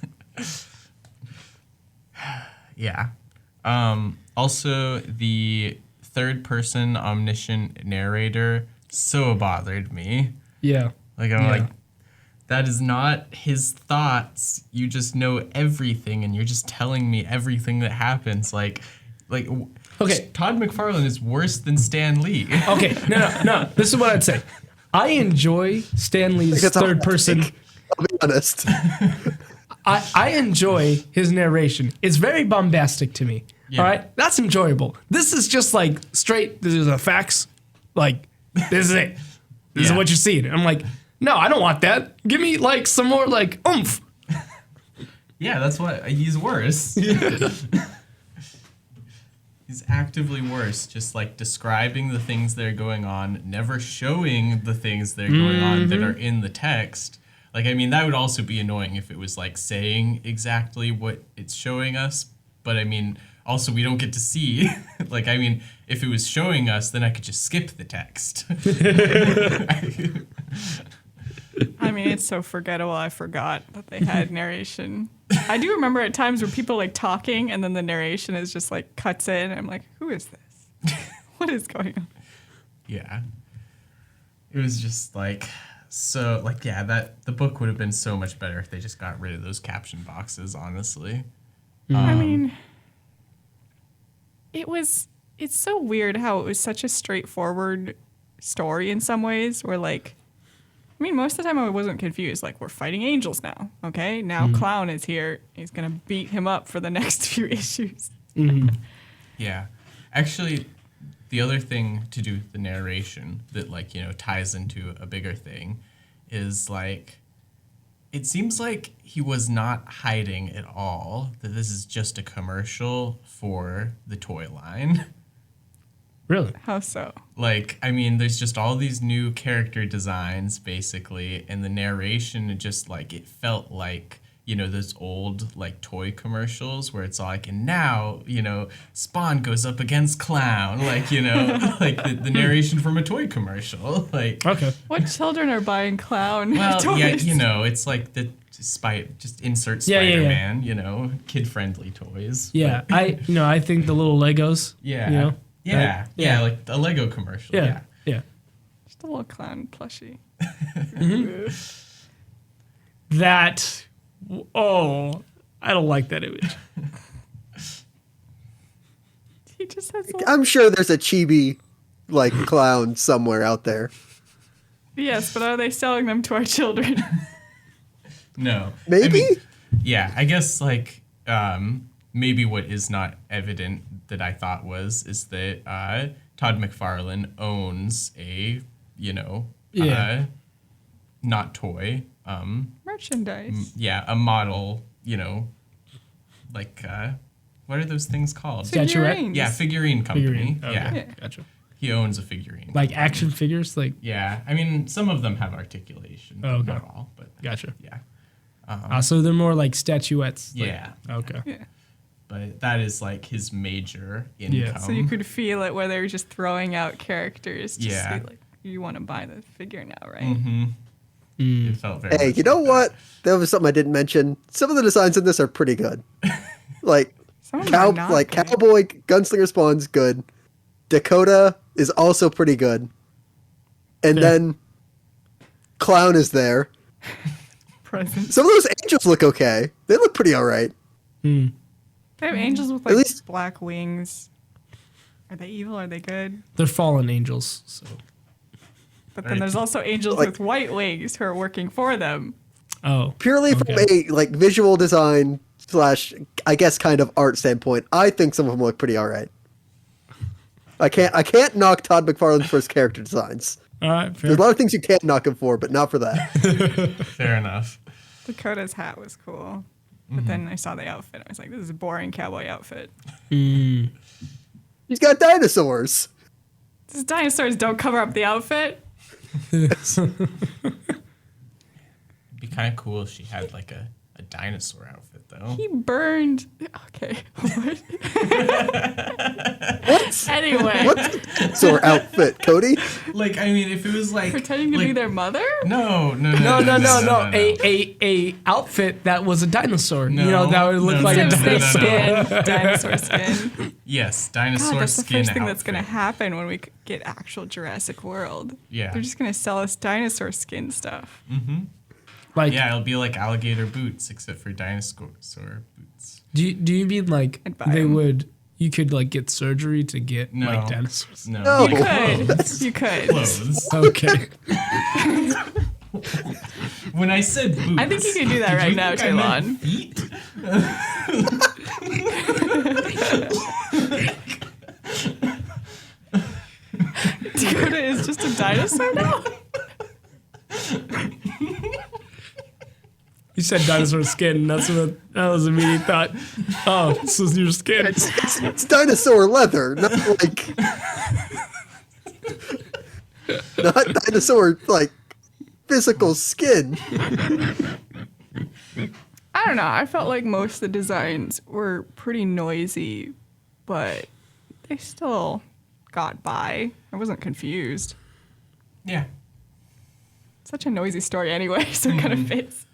Yeah. Also, the third-person omniscient narrator so bothered me. Yeah, Like I'm Yeah. like, that is not his thoughts. You just know everything, and you're just telling me everything that happens. Okay. Todd McFarlane is worse than Stan Lee. Okay, no. This is what I'd say. I enjoy Stan Lee's That's a hot third person. take. I'll be honest. I enjoy his narration. It's very bombastic to me. Yeah. All right, that's enjoyable. This is just like straight. This is the facts. Like this is it. This is Yeah. what you're seeing. I'm like, no, I don't want that. Give me like some more like oomph. Yeah, that's what he's worse. He's actively worse, just like describing the things that are going on, never showing the things that are going on that are in the text. Like, I mean, that would also be annoying if it was like saying exactly what it's showing us. But I mean, also we don't get to see. Like, I mean, if it was showing us, then I could just skip the text. I mean, it's so forgettable. I forgot that they had narration. I do remember at times where people like talking and then the narration is just like cuts in. And I'm like, who is this? What is going on? Yeah. It was just like, so, like, yeah, the book would have been so much better if they just got rid of those caption boxes, honestly. I mean, it's so weird how it was such a straightforward story in some ways where like, I mean, most of the time I wasn't confused. Like, we're fighting angels now. Okay. Now Clown is here. He's going to beat him up for the next few issues. Yeah. Actually, the other thing to do with the narration that, like, you know, ties into a bigger thing is, like, it seems like he was not hiding at all that this is just a commercial for the toy line. Really? How so? Like, I mean, there's just all these new character designs, basically, and the narration just, like, it felt like, you know, those old, like, toy commercials where it's all like, and now, you know, Spawn goes up against Clown, like, you know, like the narration from a toy commercial. Like, Okay. What children are buying Clown well, toys? yeah, you know, it's like just insert Yeah, yeah, yeah. Spider-Man, you know, kid-friendly toys. Yeah, I think the little Legos. Yeah. You know. Yeah, Right? yeah, like a Lego commercial. Yeah. Yeah. Just a little clown plushie. That. Oh, I don't like that image. He just has I'm sure there's a chibi like clown somewhere out there. Yes, but are they selling them to our children? No. Maybe? I mean, yeah, I guess, like, maybe what is not evident that I thought is that Todd McFarlane owns a, you know, Yeah. not toy, Merchandise. yeah, a model, you know, like, what are those things called? Statuette? Figurines. Yeah, figurine company. Figurine. Okay. Yeah, Gotcha. he owns a figurine. Like action figures. Like Yeah, I mean, some of them have articulation, Oh, okay. not all, but gotcha. yeah. So they're more like statuettes. like- Yeah. Okay. Yeah. But that is like his major income. So you could feel it where they're just throwing out characters. Just Yeah. like, you want to buy the figure now, right? Mm-hmm. It felt very. Hey, much you know like what? There was something I didn't mention. Some of the designs in this are pretty good. Like Some of them are not good. Cowboy Gunslinger Spawn's good. Dakota is also pretty good. And Yeah. then Clown is there. Presents. Some of those angels look okay. They look pretty all right. They have angels with At like least- black wings. Are they evil? Are they good? They're fallen angels. So. But then Right. there's also angels Like- with white wings who are working for them. Oh. Purely from Okay. a like visual design / I guess kind of art standpoint, I think some of them look pretty all right. I can't knock Todd McFarlane's first character designs. All right. Fair. There's a lot of things you can't knock him for, but not for that. Fair enough. Dakota's hat was cool. But then I saw the outfit. I was like, this is a boring cowboy outfit. He's got dinosaurs. These dinosaurs don't cover up the outfit. It'd be kind of cool if she had like a dinosaur outfit though. He burned. Okay. What? What? Anyway. What's a dinosaur outfit, Cody? Like, I mean, if it was like Pretending to like, be their mother? No. No. A outfit that was a dinosaur. No, you know, that would look no, like no, a no, no, dinosaur. no. Dinosaur skin. Yes, God, dinosaur that's the skin first thing that's going to outfit. happen when we get actual Jurassic World. Yeah. They're just going to sell us dinosaur skin stuff. Like, Yeah, it'll be like alligator boots except for dinosaur boots. do you mean like I'd buy they 'em. would? You could like get surgery to get No. like dinosaurs. No. No. You Oh. could. You could. Clothes. Okay. When I said boots, I think you can do that did right you now, think I meant Oh. feet? Dakota is just a dinosaur now? You said dinosaur skin. And that was immediate thought. Oh, this is your skin. It's dinosaur leather, not like not dinosaur like physical skin. I don't know. I felt like most of the designs were pretty noisy, but they still got by. I wasn't confused. Yeah. Such a noisy story anyway, so it kind of fits.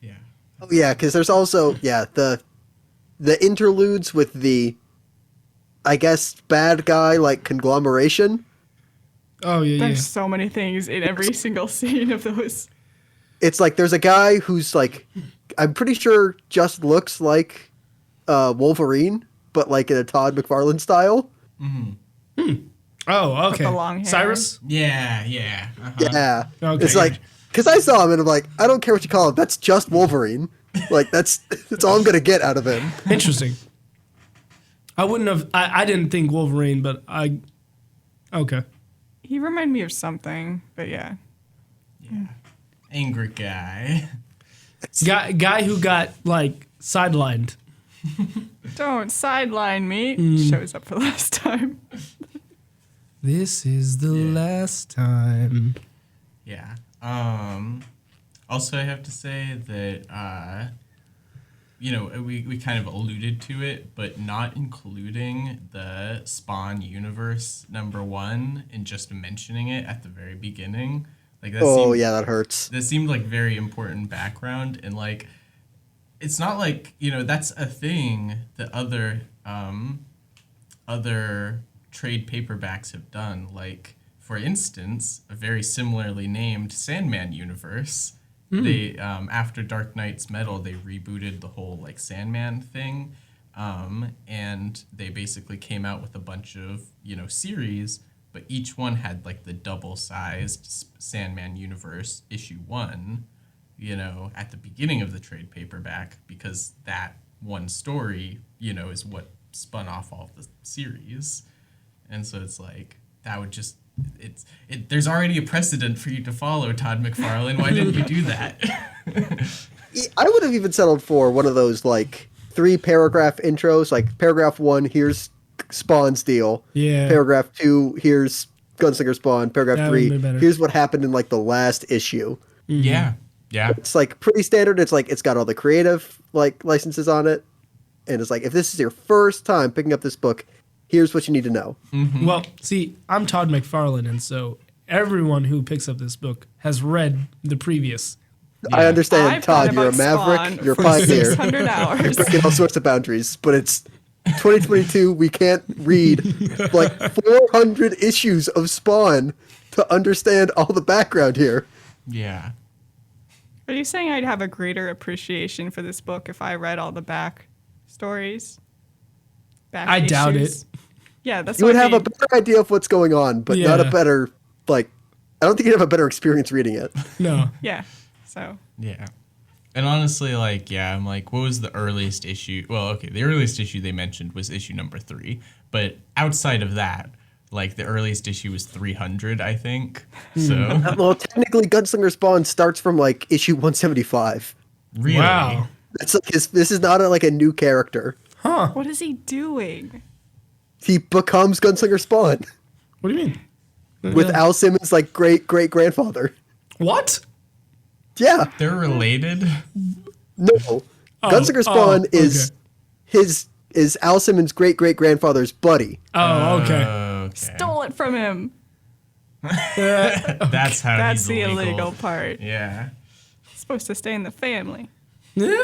Yeah. Oh yeah, because there's also the interludes with the, I guess, bad guy like conglomeration. Oh yeah, yeah. There's so many things in every single scene of those. It's like there's a guy who's like, I'm pretty sure just looks like Wolverine, but like in a Todd McFarlane style. Oh, okay. the long hair. Cyrus. Yeah. Yeah. Yeah, Okay, it's like gotcha. because I saw him and I'm like, I don't care what you call him, that's just Wolverine. Like that's all I'm gonna get out of him. Interesting. I wouldn't have. I didn't think Wolverine, but I. Okay. He reminded me of something, but yeah. Yeah. Angry guy. Guy who got like sidelined. Don't sideline me. Shows up for the last time. This is the last time. Yeah. Also, I have to say that, we kind of alluded to it, but not including the Spawn universe #1 and just mentioning it at the very beginning. Like that That hurts. that seemed like very important background, and like it's not like that's a thing that other trade paperbacks have done. Like for instance, a very similarly named Sandman universe. They after Dark Knight's Metal, they rebooted the whole like Sandman thing, and they basically came out with a bunch of series. But each one had like the double-sized Sandman universe issue 1, at the beginning of the trade paperback, because that one story, is what spun off all of the series. And so it's like that would just there's already a precedent for you to follow, Todd McFarlane. Why didn't you do that? I would have even settled for one of those like 3-paragraph intros, like paragraph 1, here's Spawn's deal. Yeah. Paragraph 2, here's Gunslinger Spawn. Paragraph That would've 3, been better. here's what happened in like the last issue. Yeah. It's like pretty standard. It's like it's got all the creative like licenses on it, and it's like if this is your first time picking up this book, here's what you need to know. Well, see, I'm Todd McFarlane, and so everyone who picks up this book has read the previous. I understand, I've thought Todd. You're a about maverick. Spawn You're a for pioneer. 600 hours. Breaking all sorts of boundaries, but it's 2022. We can't read like 400 issues of Spawn to understand all the background here. Yeah. Are you saying I'd have a greater appreciation for this book if I read all the back stories? Back I doubt issues? it. Yeah, that's You what would I have a mean. better idea of what's going on, but not a Yeah. better like. I don't think you'd have a better experience reading it. No. Yeah, so Yeah. And honestly, like, yeah, I'm like, what was the earliest issue? Well, okay, the earliest issue they mentioned was issue #3. But outside of that, like, the earliest issue was 300, I think. So, Well, technically, Gunslinger Spawn starts from like issue 175. really. Wow. That's like this is not like a new character. Huh. what is he doing? He becomes Gunslinger Spawn What do you mean? with Al Simmons' like great grandfather. What? Yeah, They're related? no, Gunslinger Spawn okay. is Al Simmons' great grandfather's buddy. Oh, okay. Okay. Stole it from him. That's how That's he's the illegal. illegal part. Yeah. It's supposed to stay in the family. Yeah.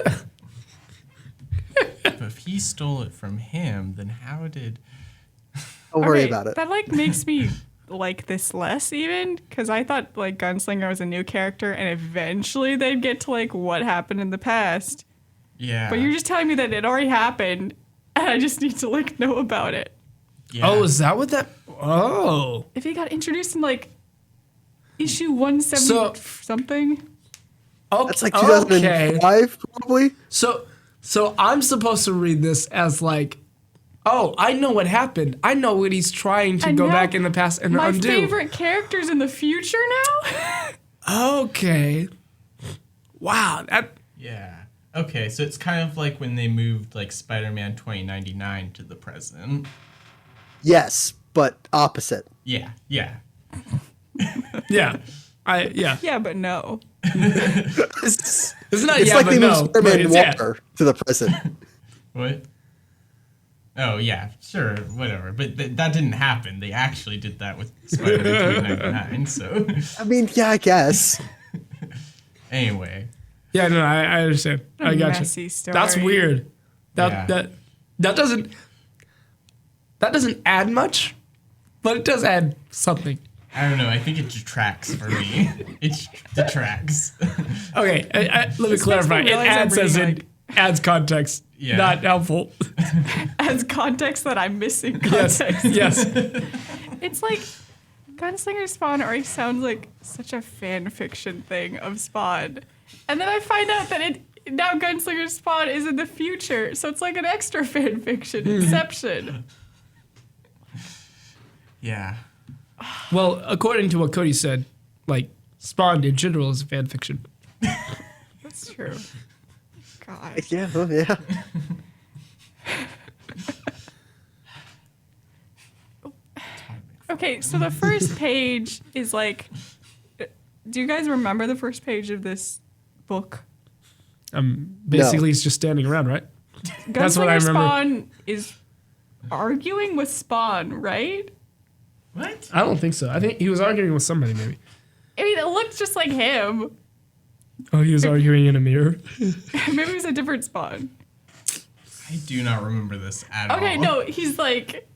But if he stole it from him, then how did... Don't worry Okay, about it. That like makes me like this less even, because I thought like Gunslinger was a new character and eventually they'd get to like what happened in the past. Yeah. But you're just telling me that it already happened and I just need to like know about it. Yeah. Oh, is that what that? Oh. If he got introduced in like issue 170 So- something. Okay. That's like Okay. 2005, probably. So I'm supposed to read this as like, oh, I know what happened. I know what he's trying to And go now back in the past and My undo. favorite characters in the future now? Okay. Wow. That. Yeah. Okay, so it's kind of like when they moved like Spider-Man 2099 to the present. Yes, but opposite. Yeah. Yeah. Yeah. Yeah. Yeah, but no. It's not It's yeah, like but they no. moved Spider-Man but it's yeah. Noir to the present. What? Oh, yeah, sure, whatever. But that didn't happen. They actually did that with Spider-Man 2099, so... I mean, yeah, I guess. Anyway. Yeah, no, I understand. I got you. Messy story. That's weird. Yeah. That doesn't add much, but it does add something. I don't know. I think it detracts for me. It detracts. Okay, let me clarify. It realize I'm adds as reading, in adds context, Yeah. not helpful. As context that I'm missing Yes, context. yes. It's like Gunslinger Spawn already sounds like such a fan fiction thing of Spawn. And then I find out that now Gunslinger Spawn is in the future, so it's like an extra fan fiction inception. Yeah. Well, according to what Cody said, like Spawn in general is a fan fiction. That's true. God. Yeah, well, yeah. Okay, so the first page is like, do you guys remember the first page of this book? Basically, he's just standing around, right? That's what I Gunslinger remember. Spawn is arguing with Spawn, right? What? I don't think so. I think he was arguing with somebody, maybe. I mean, it looked just like him. Oh, he was arguing in a mirror. Maybe it was a different Spawn. I do not remember this at all. Okay, no, he's like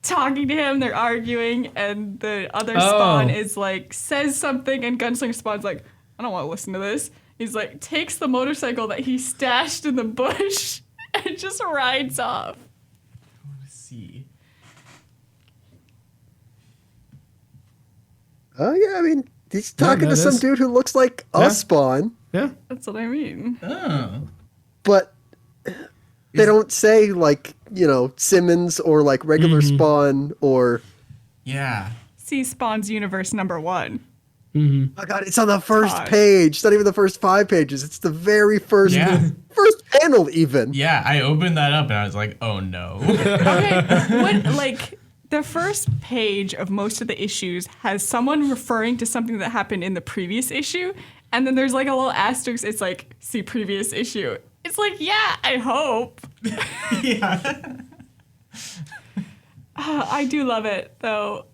talking to him, they're arguing, and the other Oh. Spawn is like, says something, and Gunslinger Spawn's like, I don't want to listen to this. He's like, takes the motorcycle that he stashed in the bush and just rides off. Let's see. Oh, yeah, I mean, he's talking that to some is- dude who looks like Yeah. a Spawn, Yeah. That's what I mean. Oh. but they don't say, like, Simmons or, like, regular Spawn or... Yeah. See Spawn's Universe #1. Oh, God, it's on the first Todd. page. It's not even the first 5 pages. It's the very first first panel, even. Yeah, I opened that up and I was like, oh no. Okay, what, like, the first page of most of the issues has someone referring to something that happened in the previous issue, and then there's like a little asterisk, it's like, see previous issue. It's like, yeah, I hope. Yeah. I do love it, though.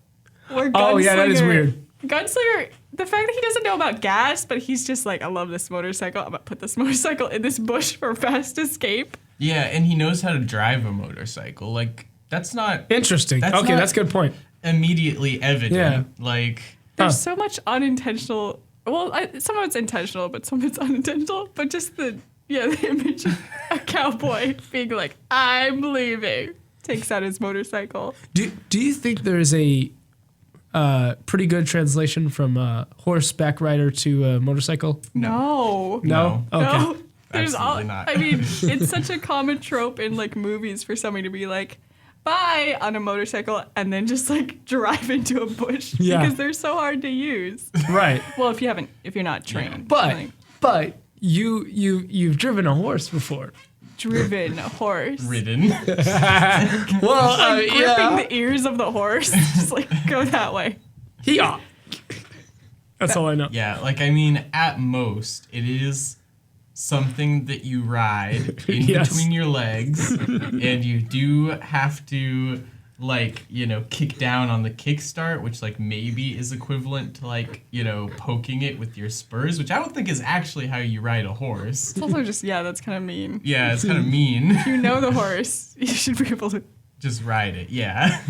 Where Oh, yeah, that is Gunslinger- weird. Gunslinger, the fact that he doesn't know about gas, but he's just like, I love this motorcycle. I'm going to put this motorcycle in this bush for fast escape. Yeah, and he knows how to drive a motorcycle. Like, that's not Interesting. That's Okay, not- that's a good point. immediately evident. Yeah. Like, There's so much unintentional. Well, some of it's intentional, but some of it's unintentional. But just the image of a cowboy being like, I'm leaving. Takes out his motorcycle. Do you think there's a pretty good translation from horseback rider to motorcycle? No. No? Okay. No. There's all. Absolutely not. I mean, it's such a common trope in like movies for somebody to be like, bye on a motorcycle and then just like drive into a bush Yeah. because they're so hard to use. Right. Well, if you're not trained. But you've driven a horse before. Driven a horse. ridden. Well, Gripping the ears of the horse. Just like go that way. Yeah. That's all I know. Yeah, like, I mean, at most, it is something that you ride in Yes. between your legs, and you do have to, like, kick down on the kickstart, which, like, maybe is equivalent to, like, poking it with your spurs, which I don't think is actually how you ride a horse. It's also just, that's kind of mean. Yeah, it's kind of mean. You know the horse. You should be able to. Just ride it, yeah.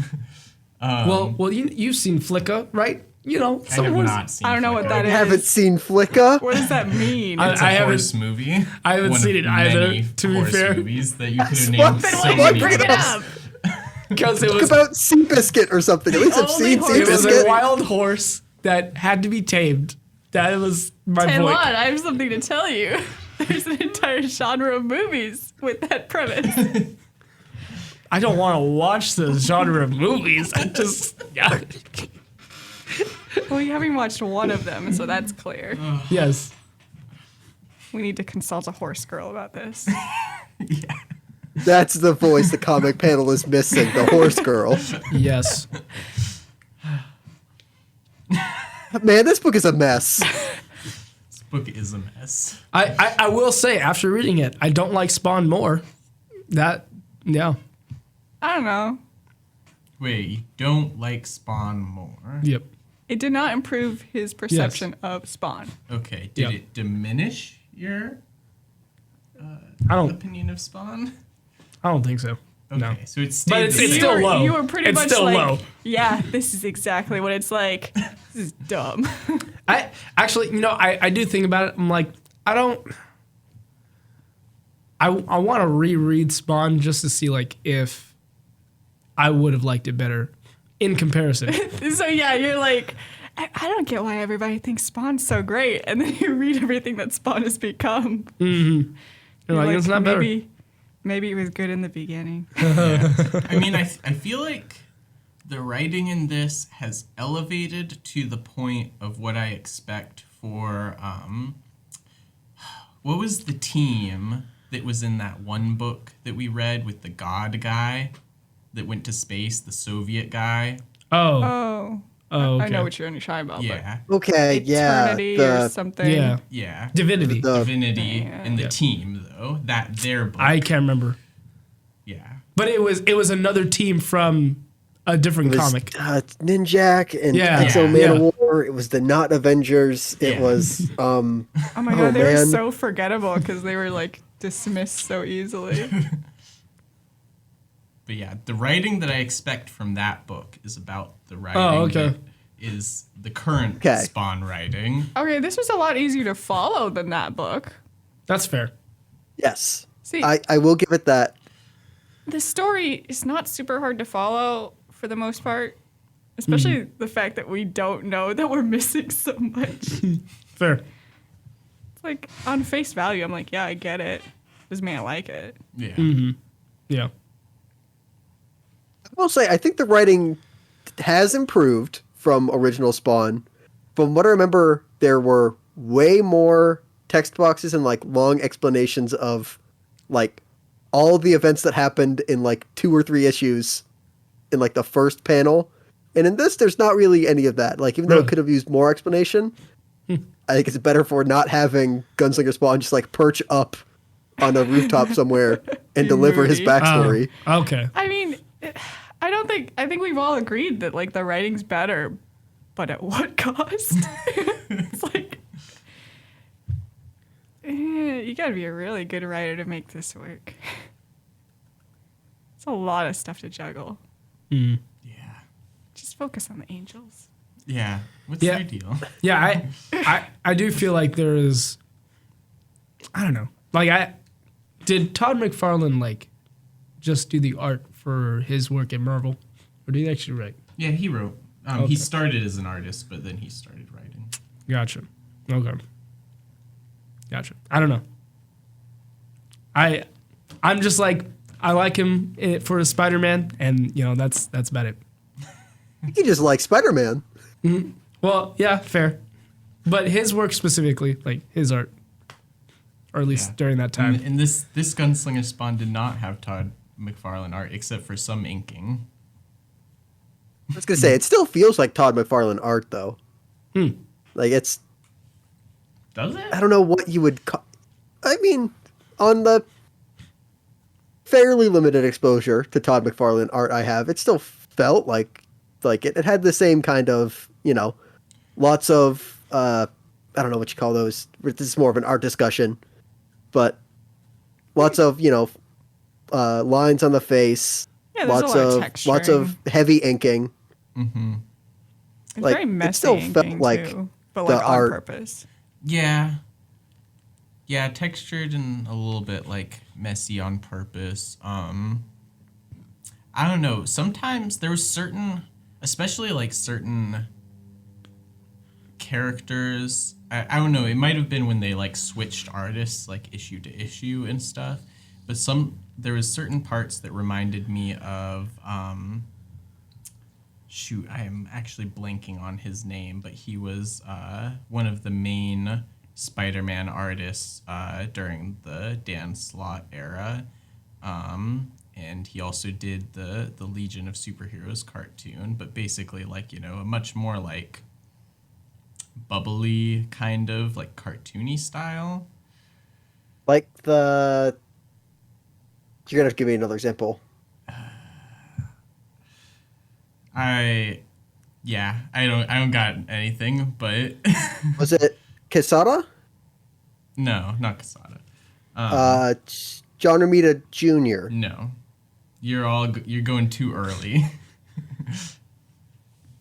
Well, you've seen Flicka, right? I some have horse- not seen I don't know what Flicka. that I is. haven't seen Flicka. What does that mean? I- It's a I haven't- horse movie. I haven't One seen of it either, many to be horse fair. movies that you could have Well, named then so why many bring it times. up? Because it Talk was about Seabiscuit or something. At least I've only seen horse- it was a Seabiscuit. wild horse that had to be tamed. That was my Hold point. on, I have something to tell you. There's an entire genre of movies with that premise. I don't want to watch the genre of movies. I just Well, you haven't watched one of them, so that's clear. yes. We need to consult a horse girl about this. That's the voice the comic panel is missing. The horse girl. Yes. Man, this book is a mess. This book is a mess. I will say after reading it, I don't like Spawn more. Yeah. I don't know. Wait, you don't like Spawn more? Yep. It did not improve his perception of Spawn. Okay. Did Yep. it diminish your I don't opinion of Spawn? think so. Okay, No. so it stayed But the it's same. still low. You were pretty It's much still like, low. yeah, this is exactly what it's like. This is dumb. I actually, I do think about it. I'm like, I want to reread Spawn just to see like if I would have liked it better in comparison. So yeah, you're like, I don't get why everybody thinks Spawn's so great, and then you read everything that Spawn has become. You're like, it's not better. Maybe it was good in the beginning. I mean, I feel like the writing in this has elevated to the point of what I expect for what was the team that was in that one book that we read with the God guy that went to space, the Soviet guy? Oh, okay. I know what you're talking about. Yeah. Okay, But yeah. Eternity or something. Yeah. Yeah. Divinity. Divinity and the Yeah. team though. That their book. I can't remember. Yeah. But it was another team from a different It was, comic. Ninjak and Yeah. Exo Yeah. Man of Yeah. War. It was the Not Avengers. It Yeah. was Oh my god, they were man. so forgettable because they were like dismissed so easily. But yeah, the writing that I expect from that book is about the writing okay. that is the current Okay. Spawn writing. Okay, this was a lot easier to follow than that book. That's fair. yes. See, I will give it that. the story is not super hard to follow for the most part, especially the fact that we don't know that we're missing so much. Fair. It's like on face value, I'm like, yeah, I get it. Doesn't mean I like it. Yeah. Yeah. I will say, I think the writing has improved from original Spawn. From what I remember, there were way more text boxes and like long explanations of like all the events that happened in like 2 or 3 issues in like the first panel. And in this, there's not really any of that. Like, even though it Really? could have used more explanation, I think it's better for not having Gunslinger Spawn just like perch up on a rooftop somewhere and Be deliver his moody. backstory. Okay. I mean, I think we've all agreed that like the writing's better, but at what cost? It's like, you gotta be a really good writer to make this work. It's a lot of stuff to juggle. Yeah. Just focus on the angels. Yeah. What's Yeah. their deal? Yeah, I do feel like there is, I don't know. Like did Todd McFarlane like just do the art for his work at Marvel? Or did he actually write? Yeah, he wrote. Okay. He started as an artist, but then he started writing. Gotcha. Okay. Gotcha. I don't know. I'm just like, I like him for his Spider-Man, and that's about it. He just likes Spider-Man. Well, yeah, fair. But his work specifically, like his art, or at least Yeah. during that time. And this Gunslinger Spawn did not have Todd McFarlane art, except for some inking. I was gonna say, it still feels like Todd McFarlane art, though. Like, it's, Does I it? don't know what you would call, I mean, on the fairly limited exposure to Todd McFarlane art I have, it still felt like it had the same kind of, lots of, I don't know what you call those. This is more of an art discussion, but lots of, lines on the face, Yeah, there's lots a lot of of lots of heavy inking. Mm-hmm. It's like, very it messy still felt inking like too, but the like on art- purpose. Yeah. Yeah, textured and a little bit like messy on purpose. I don't know. Sometimes there was certain, especially like certain characters. I don't know. It might have been when they like switched artists like issue to issue and stuff. But there was certain parts that reminded me of shoot, I am actually blanking on his name, but he was one of the main Spider-Man artists during the Dan Slott era. And he also did the Legion of Superheroes cartoon, but basically like, a much more like bubbly kind of like cartoony style. Like you're gonna have to give me another example. I don't got anything, but Was it Quesada? no, not Casada. John Romita Jr. No, you're going too early. This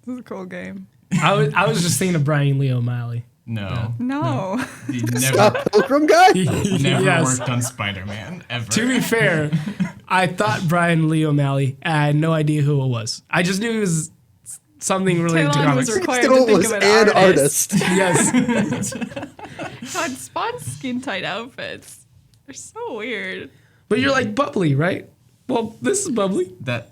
is a cool game. I was just thinking of Brian Lee O'Malley. No, No. he never Scott Pilgrim guy? never Yes. worked on Spider-Man ever. To be fair, I thought Brian Lee O'Malley. I had no idea who it was. I just knew it was something related to Taylor was comics. required Still to think was of an an artist. artist. Yes, God, Spawn's skin tight outfits. They're so weird. but you're like bubbly, right? Well, this is bubbly. That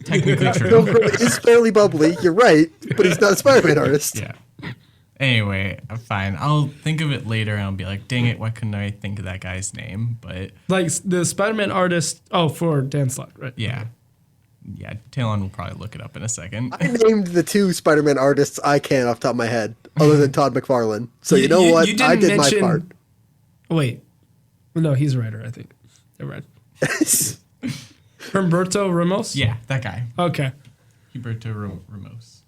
technically true. Pilgrim is fairly bubbly. You're right, but he's not a Spider-Man artist. Yeah. Anyway, I'm fine. I'll think of it later and I'll be like, dang it, why couldn't I think of that guy's name? But Like the Spider-Man artist. Oh, for Dan Slott, right? yeah. Yeah, Talon will probably look it up in a second. I named the 2 Spider-Man artists I can off the top of my head, other than Todd McFarlane. So you know what? didn't I did my mention- part. Wait, no, he's a writer, I think. Never mind. Humberto Ramos. Yeah, that guy. Okay, Huberto Ramos.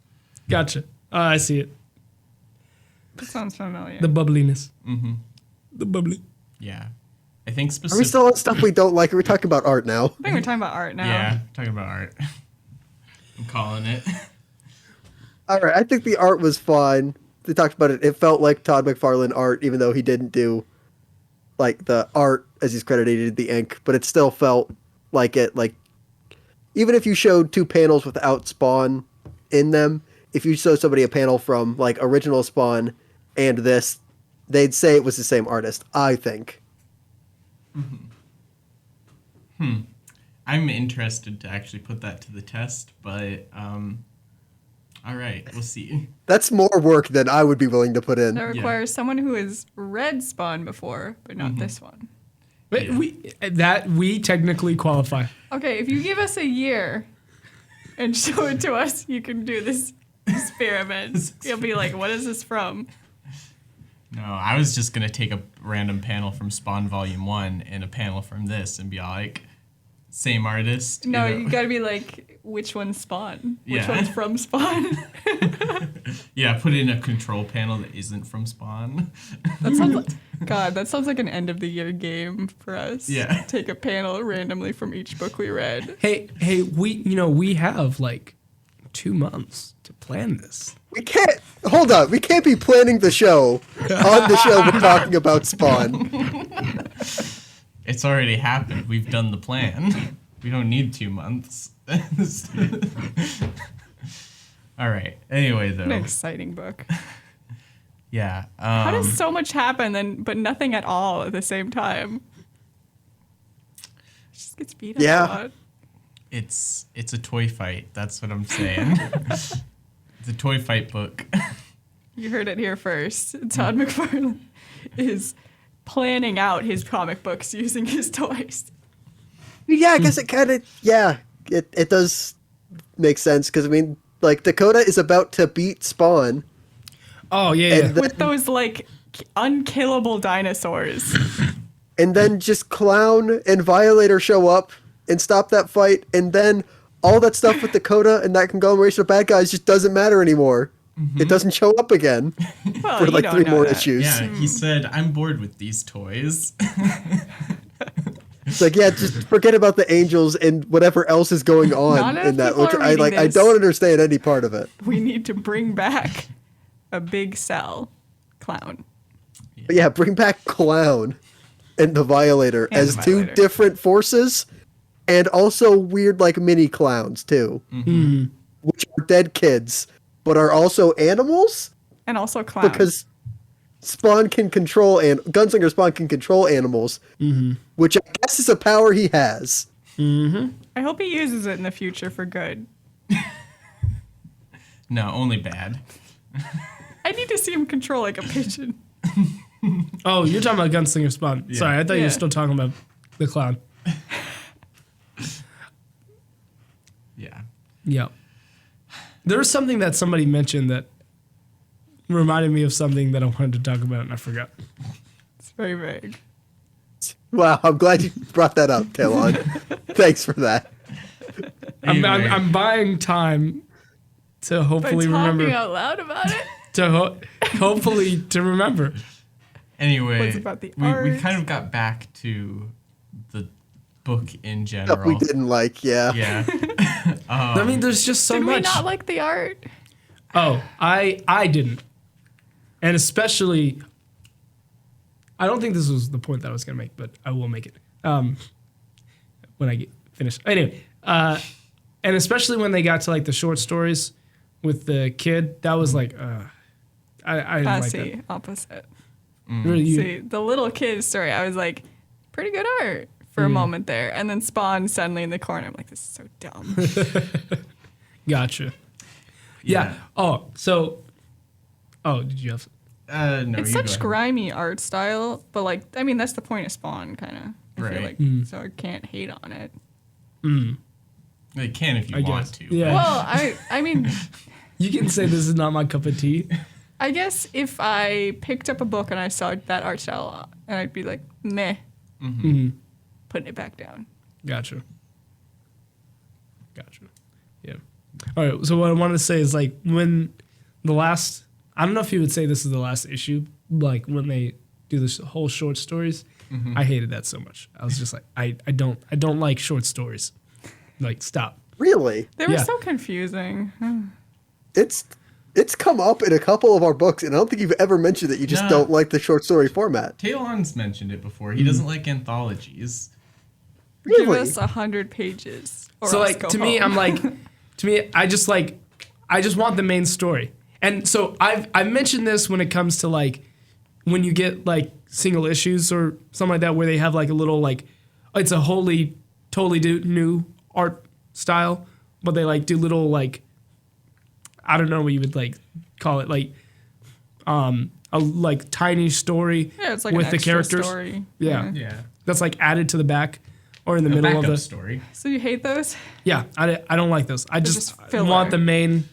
gotcha. I see it. That sounds familiar. The bubbliness. Mm-hmm. The bubbly. Yeah. I think Are we specifically. still on stuff we don't like? Are we talking about art now? I think we're talking about art now. Yeah, talking about art. I'm calling it. All right, I think the art was fine. They talked about it. It felt like Todd McFarlane art, even though he didn't do like the art as he's credited, he did the ink, but it still felt like it. Like even if you showed 2 panels without Spawn in them, if you showed somebody a panel from like original Spawn and this, they'd say it was the same artist. I think. I'm interested to actually put that to the test, but all right, we'll see. That's more work than I would be willing to put in. That requires someone who has read Spawn before, but not this one. Wait, Yeah. we technically qualify. Okay, if you give us a year and show it to us, you can do this experiment. You'll be like, what is this from? No, I was just gonna take a random panel from Spawn Volume 1 and a panel from this and be like, same artist. No, know? you gotta be like, which one's Spawn? Which Yeah. one's from Spawn? Yeah, put in a control panel that isn't from Spawn. That sounds like, God, that sounds like an end of the year game for us. Yeah. Take a panel randomly from each book we read. Hey, we have like 2 months to plan this. We can't hold on. We can't be planning the show on the show we're talking about Spawn. It's already happened. We've done the plan. We don't need 2 months. All right. Anyway, though. An exciting book. Yeah. How does so much happen but nothing at all at the same time? It just gets beat up Yeah. a lot. It's a toy fight. That's what I'm saying. It's a toy fight book. You heard it here first. Todd McFarlane is planning out his comic books using his toys. Yeah, I guess it kind of it does make sense because I mean, like Dakota is about to beat Spawn. Oh yeah, And yeah. With those like unkillable dinosaurs. And then just Clown and Violator show up and stop that fight, and then all that stuff with Dakota and that conglomeration of bad guys just doesn't matter anymore. It doesn't show up again Well, for you like don't 3 know more that. issues. Yeah, he said, I'm bored with these toys. It's like, yeah, just forget about the angels and whatever else is going Not on enough in that. people Which are I reading like. I this. don't understand any part of it. We need to bring back a big cell clown. But yeah, bring back Clown and the Violator And as the 2 Violator. different forces, and also weird like mini clowns too, which are dead kids, but are also animals And also clown. because Spawn can control and Gunslinger Spawn can control animals, which I guess is a power he has. I hope he uses it in the future for good. No, only bad. I need to see him control like a pigeon. Oh, you're talking about Gunslinger Spawn. Yeah. Sorry, I thought you Yeah. were still talking about the clown. Yeah. Yeah. There was something that somebody mentioned that reminded me of something that I wanted to talk about, and I forgot. It's very vague. Wow, I'm glad you brought that up, Talon. Thanks for that. Anyway. I'm buying time to By hopefully talking remember. out loud about it. Hopefully to remember. Anyway, What's about the we art? kind of got back to the book in Stuff general. we didn't like, yeah. Yeah. I mean, there's just so Did much. we not like the art? Oh, I didn't, and especially, I don't think this was the point that I was gonna make, but I will make it when I get finished. Anyway, and especially when they got to like the short stories with the kid, that was like, I didn't like See, that. opposite. Really, you- See, the little kid story, I was like, pretty good art for a moment there. And then Spawn suddenly in the corner. I'm like, this is so dumb. Gotcha. Yeah. Oh, did you have? No, It's you go such ahead. grimy art style, but like, I mean, that's the point of Spawn, kind of. I feel Right. like, so I can't hate on it. They can if you I want guess. to. Yeah. Well, I mean, You can say this is not my cup of tea. I guess if I picked up a book and I saw that art style, and I'd be like, meh, putting it back down. Gotcha. Yeah. All right. So what I wanted to say is like when the last, I don't know if you would say this is the last issue, like when they do this whole short stories, I hated that so much. I was just like, I don't like short stories. Like, stop. Really? They were Yeah. so confusing. It's come up in a couple of our books, and I don't think you've ever mentioned that you just No. don't like the short story format. Talon's mentioned it before. He doesn't like anthologies. Give Really? us 100 pages. Or So else like go to me, home. I'm like, I just want the main story. And so I've mentioned this when it comes to like when you get like single issues or something like that where they have like a little like it's a totally new art style, but they like do little like I don't know what you would like call it like a like tiny story yeah, it's like with an the extra characters. story. Yeah. Yeah. That's like added to the back or in the A middle of backup the story. So you hate those? yeah, I don't like those. I just just filler. want the main.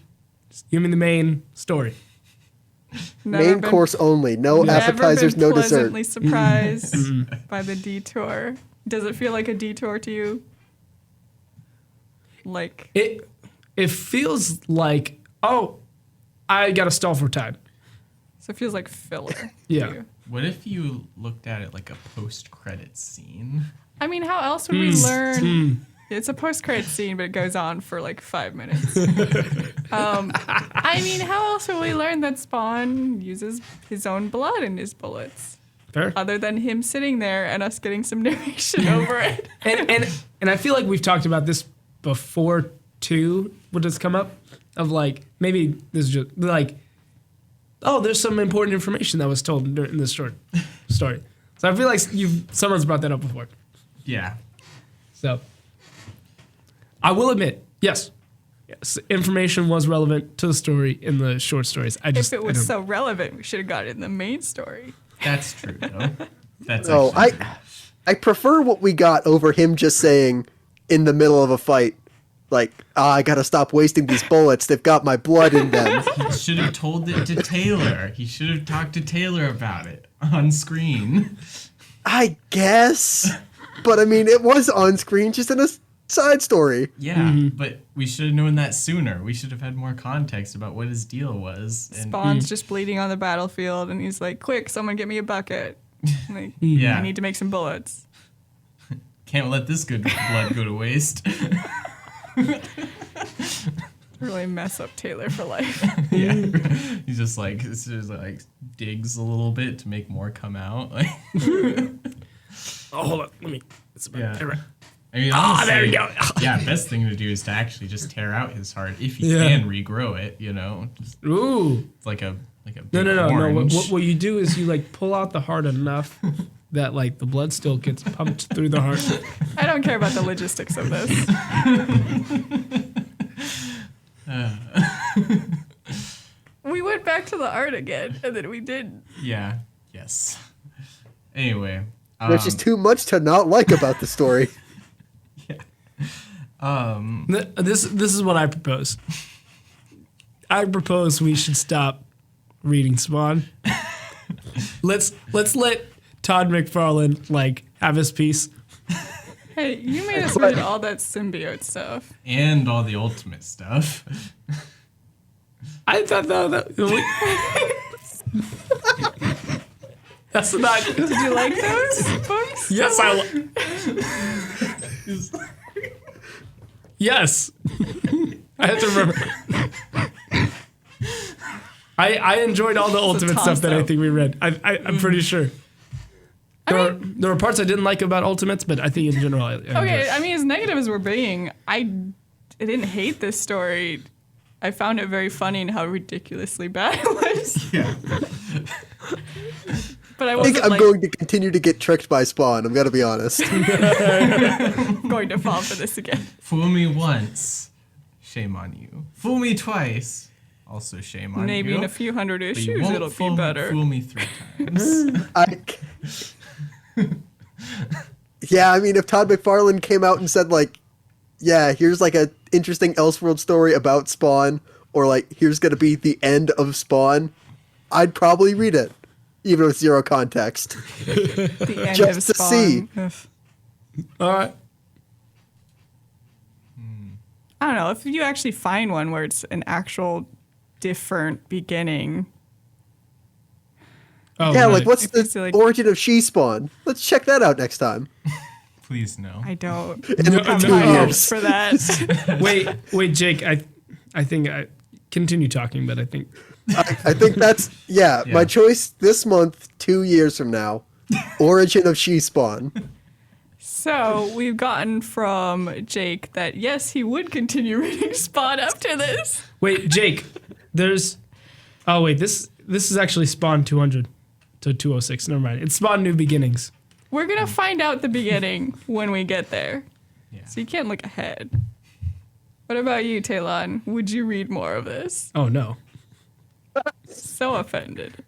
Give me the main story. Main course only. No appetizers, no dessert. Pleasantly surprised by the detour. Does it feel like a detour to you? Like It feels like I got to stall for time. so it feels like filler. to Yeah. you. What if you looked at it like a post-credit scene? I mean, how else would we learn? It's a post-credit scene, but it goes on for like 5 minutes. I mean, how else would we learn that Spawn uses his own blood in his bullets? Fair. Other than him sitting there and us getting some narration over it. And I feel like we've talked about this before too. What has come up of like maybe this is just like there's some important information that was told in this short story. So I feel like someone's brought that up before. Yeah. So I will admit, yes, information was relevant to the story in the short stories. If it was so relevant, we should have got it in the main story. That's true, though. That's Oh, actually true. I prefer what we got over him just saying in the middle of a fight, like, I gotta stop wasting these bullets. They've got my blood in them. He should have told it to Taylor. He should have talked to Taylor about it on screen. I guess. But I mean, it was on screen just in a side story. Yeah, but we should have known that sooner. We should have had more context about what his deal was. And Spawn's just bleeding on the battlefield, and he's like, "Quick, someone get me a bucket. Like, Yeah. I need to make some bullets." can't let this good blood go to waste. Really mess up Taylor for life. Yeah, he's just like digs a little bit to make more come out. Like, hold on, let me. yeah. All right. I mean, there we honestly, go. Yeah, best thing to do is to actually just tear out his heart if you Yeah. can regrow it. You know, just, Ooh. it's like a big No. orange. What you do is you like pull out the heart enough that like the blood still gets pumped through the heart. I don't care about the logistics of this. We went back to the art again, and then we didn't. Yeah. Yes. Anyway. There's just too much to not like about the story. This is what I propose. I propose we should stop reading Spawn. Let's let Todd McFarlane like have his piece, Hey, you made us read all that symbiote stuff. And all the ultimate stuff. I thought that that's not. Did you like those books? Yes, yes. I have to remember. I enjoyed all the ultimate stuff that I think we read. I'm pretty sure. There were parts I didn't like about Ultimates, but I think in general I enjoyed it. I mean, as negative as we're being, I didn't hate this story. I found it very funny and how ridiculously bad it was. Yeah. But I think wasn't I'm going to continue to get tricked by Spawn. I'm gonna be honest. going to fall for this again. Fool me once, shame on you. Fool me twice, also shame on Maybe you. in a few hundred But you issues won't it'll be better. Fool me 3 times. Yeah, I mean, if Todd McFarlane came out and said like, yeah, here's like a interesting Elseworld story about Spawn, or like here's gonna be the end of Spawn, I'd probably read it, even with zero context. The end Just of to Spawn. see. Ugh. All right. I don't know if you actually find one where it's an actual different beginning. Oh, Yeah, right. like what's If it's the like- origin of She Spawn? Let's check that out next time. Please no. I don't In No, have two no. high years. hopes for that. Wait, Jake. I think I continue talking, but I think I think that's Yeah. my choice this month. 2 years from now, origin of She Spawn. So we've gotten from Jake that yes, he would continue reading Spawn after this. wait, Jake. There's. Oh wait, this is actually Spawn 200 to 206. Never mind. It's Spawn New Beginnings. We're gonna find out the beginning when we get there. Yeah. So you can't look ahead. What about you, Talon? Would you read more of this? Oh no. So offended.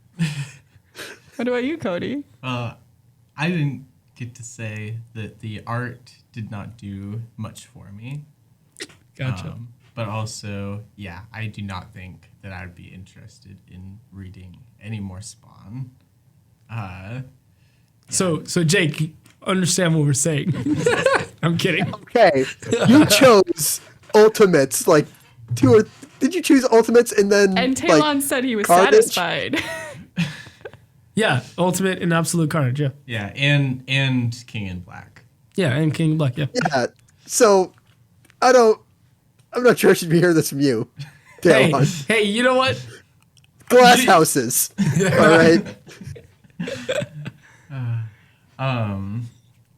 What about you, Cody? I didn't get to say that the art did not do much for me. Gotcha. But also, yeah, I do not think that I'd be interested in reading any more Spawn. So Jake, understand what we're saying. I'm kidding. Okay, you chose Ultimates like did you choose Ultimates and then And Talon like, said he was Carnage? satisfied. Yeah, Ultimate and Absolute Carnage. Yeah, Yeah, and King in Black. yeah, and King Black. Yeah. yeah? So I'm not sure I should be hearing this from you. Hey, Talon. hey, you know what? Glass houses. All right.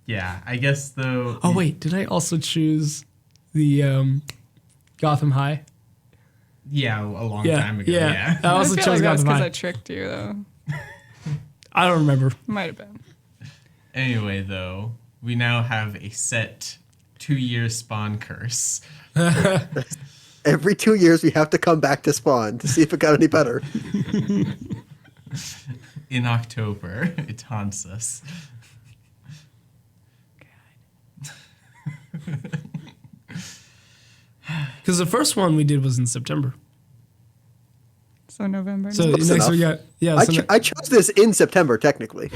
Yeah, I guess though. Oh wait, did I also choose the Gotham High? Yeah, a long Yeah, time ago. yeah. Yeah. I also I feel chose like that was Gotham because High. I tricked you, though. I don't remember. Might have been. Anyway, though, we now have a set 2-year Spawn curse. Every 2 years we have to come back to Spawn to see if it got any better. In October, it haunts us. Because the first one we did was in September. So November. So Close next enough. we got I chose this in September, technically.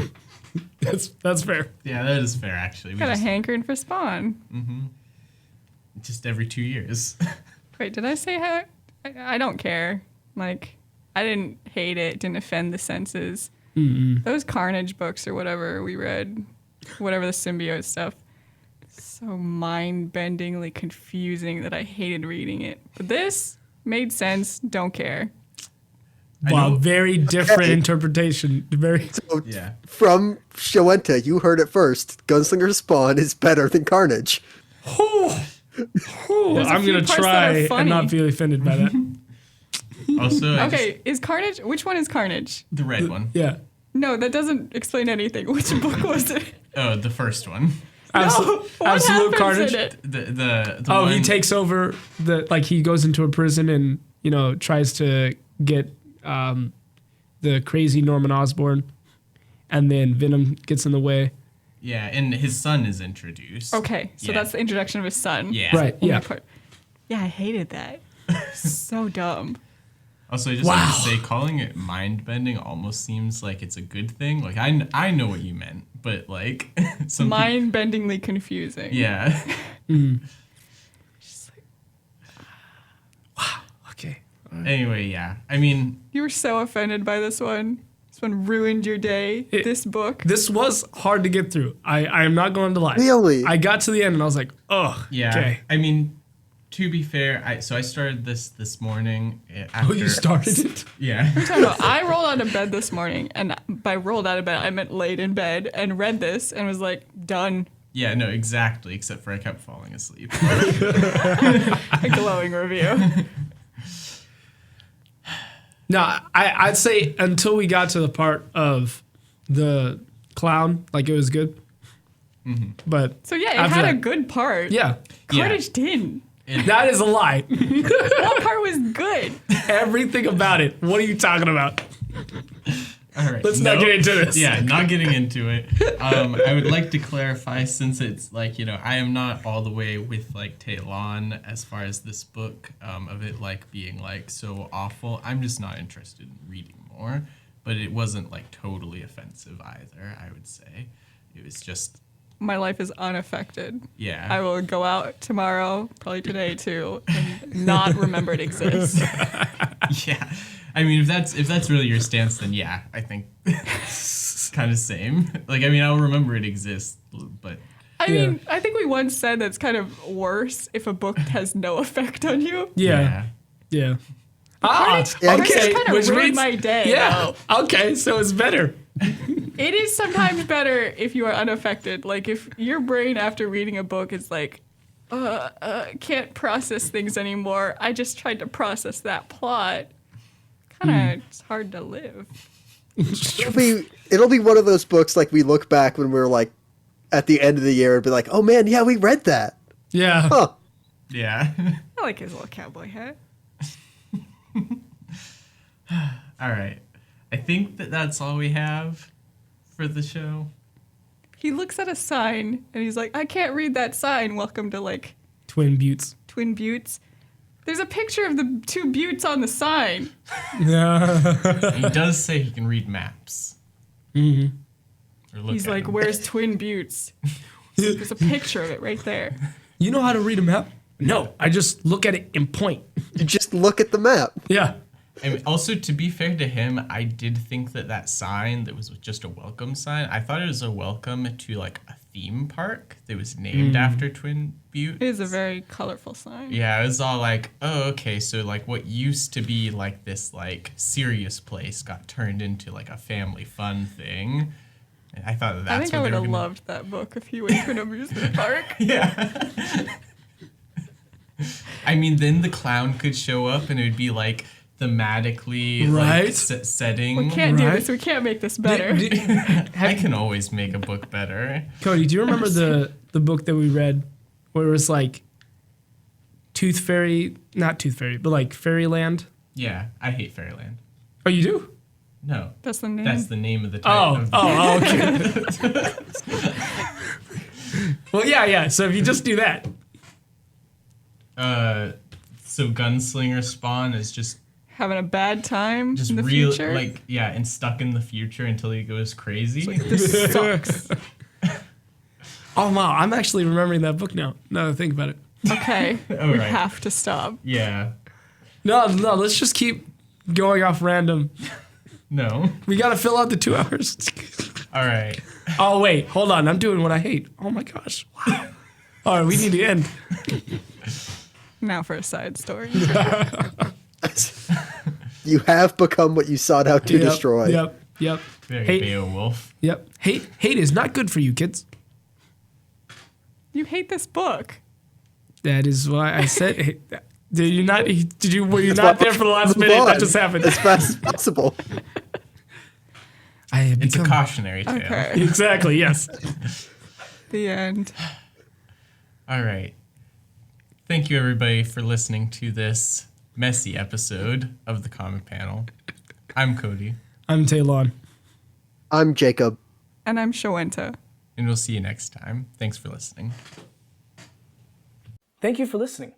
that's fair. Yeah, that is fair, actually. We got a just, hankering for Spawn. just every 2 years. Wait, did I say how? I don't care. Like, I didn't hate it. Didn't offend the senses. Those Carnage books or whatever we read, whatever the symbiote stuff, so mind-bendingly confusing that I hated reading it. But this made sense. Don't care. I Wow, know- very different Okay. interpretation. Very. So Yeah. from Shoenta, you heard it first. Gunslinger Spawn is better than Carnage. There's a I'm few gonna parts that try are and funny. not be offended by that. Also, I just- Okay, is Carnage? Which one is Carnage? the red one. Yeah. No, that doesn't explain anything. Which book was it? Oh, the first one. Absolute, No, what absolute happens Carnage. in it? The Oh, one, he takes over he goes into a prison and tries to get the crazy Norman Osborn, and then Venom gets in the way. Yeah, and his son is introduced. Okay, so Yeah. that's the introduction of his son. Yeah. Right. Oh my Yeah. part. Yeah, I hated that. So dumb. Also, I just have to say, calling it mind bending almost seems like it's a good thing. Like I know what you meant, but like some mind-bendingly confusing. yeah. Just like, Okay. Anyway, yeah. I mean, you were so offended by this one. This one ruined your day. This book. This was hard to get through. I am not going to lie. Really? I got to the end and I was like, oh, yeah. okay. I mean, to be fair, I started this morning. After, Oh, you started it? Yeah. No, I rolled out of bed this morning, and by rolled out of bed, I meant laid in bed and read this and was like, done. Yeah, no, exactly. Except for I kept falling asleep. A glowing review. No, I'd say until we got to the part of the clown, like it was good. But So yeah, it after had a that- good part. Yeah, Carnage didn't. that is a lie. That part was good. Everything about it. What are you talking about? All right. Let's not get into this. Yeah, not getting into it. I would like to clarify, since it's like, I am not all the way with like Taylon as far as this book of it like being like so awful. I'm just not interested in reading more. But it wasn't like totally offensive either, I would say. It was just, My life is unaffected. yeah. I will go out tomorrow, probably today too, and not remember it exists. Yeah. I mean, if that's really your stance, then yeah, I think it's kind of same. Like, I mean, I'll remember it exists, but I mean, I think we once said that's kind of worse if a book has no effect on you. Yeah. Carnage Yeah, just kind of which ruined means- my day. Yeah. Okay, so it's better. It is sometimes better if you are unaffected. Like if your brain after reading a book is like, can't process things anymore. I just tried to process that plot. Kind of it's hard to live. It'll be one of those books like we look back when we're like at the end of the year and be like, oh man, yeah, we read that. Yeah. Huh. yeah. I like his little cowboy hat. All right. I think that's all we have for the show. He looks at a sign and he's like, I can't read that sign. Welcome to like Twin Buttes. Twin Buttes. There's a picture of the two buttes on the sign. Yeah. He does say he can read maps. Or look He's at like, them. where's Twin Buttes? There's a picture of it right there. You know how to read a map? No, I just look at it and point. You just look at the map. Yeah. I mean, also, to be fair to him, I did think that sign that was just a welcome sign, I thought it was a welcome to like a theme park that was named after Twin Butte. It is a very colorful sign. Yeah, it was all like, oh, okay, so like what used to be like this like serious place got turned into like a family fun thing. And I thought that's I think I what would they were have gonna... loved that book if he went to an amusement park. Yeah. I mean, then the clown could show up and it would be like thematically Right. like setting. We can't do Right. this. We can't make this better. I can always make a book better. Cody, do you remember the book that we read where it was like Tooth Fairy, not Tooth Fairy, but like Fairyland? Yeah, I hate Fairyland. Oh, you do? No, That's the name. that's the name of the title. Okay. Well, yeah. So if you just do that, So Gunslinger Spawn is just Having a bad time in the real, future. like, yeah, and stuck in the future until he goes crazy. This sucks. oh wow, I'm actually remembering that book now. Now that I think about it. Okay, All we right. have to stop. Yeah. No, let's just keep going off random. No. We gotta fill out the 2 hours. All right. Oh wait, hold on. I'm doing what I hate. Oh my gosh. Wow. All right, we need to end. Now for a side story. You have become what you sought out to destroy. Yep. Very Hate. Beowulf. Yep. Hate is not good for you, kids. You hate this book. That is why I said. Did you not? Were you That's not why- there for the last move minute? on That just happened. As fast as possible. I have It's a become cautionary tale. Okay. exactly yes. The end. All right. Thank you, everybody, for listening to this messy episode of the Comic Panel. I'm Cody, I'm Taylon. I'm Jacob. And I'm Shawenta. and we'll see you next time. Thanks for listening. Thank you for listening.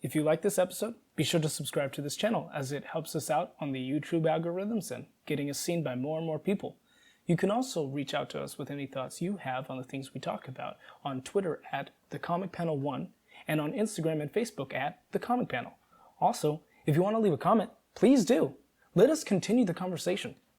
If you like this episode, be sure to subscribe to this channel as it helps us out on the YouTube algorithms and getting us seen by more and more people. You can also reach out to us with any thoughts you have on the things we talk about on Twitter at TheComicPanel1 and on Instagram and Facebook at TheComicPanel. Also, if you want to leave a comment, please do. Let us continue the conversation.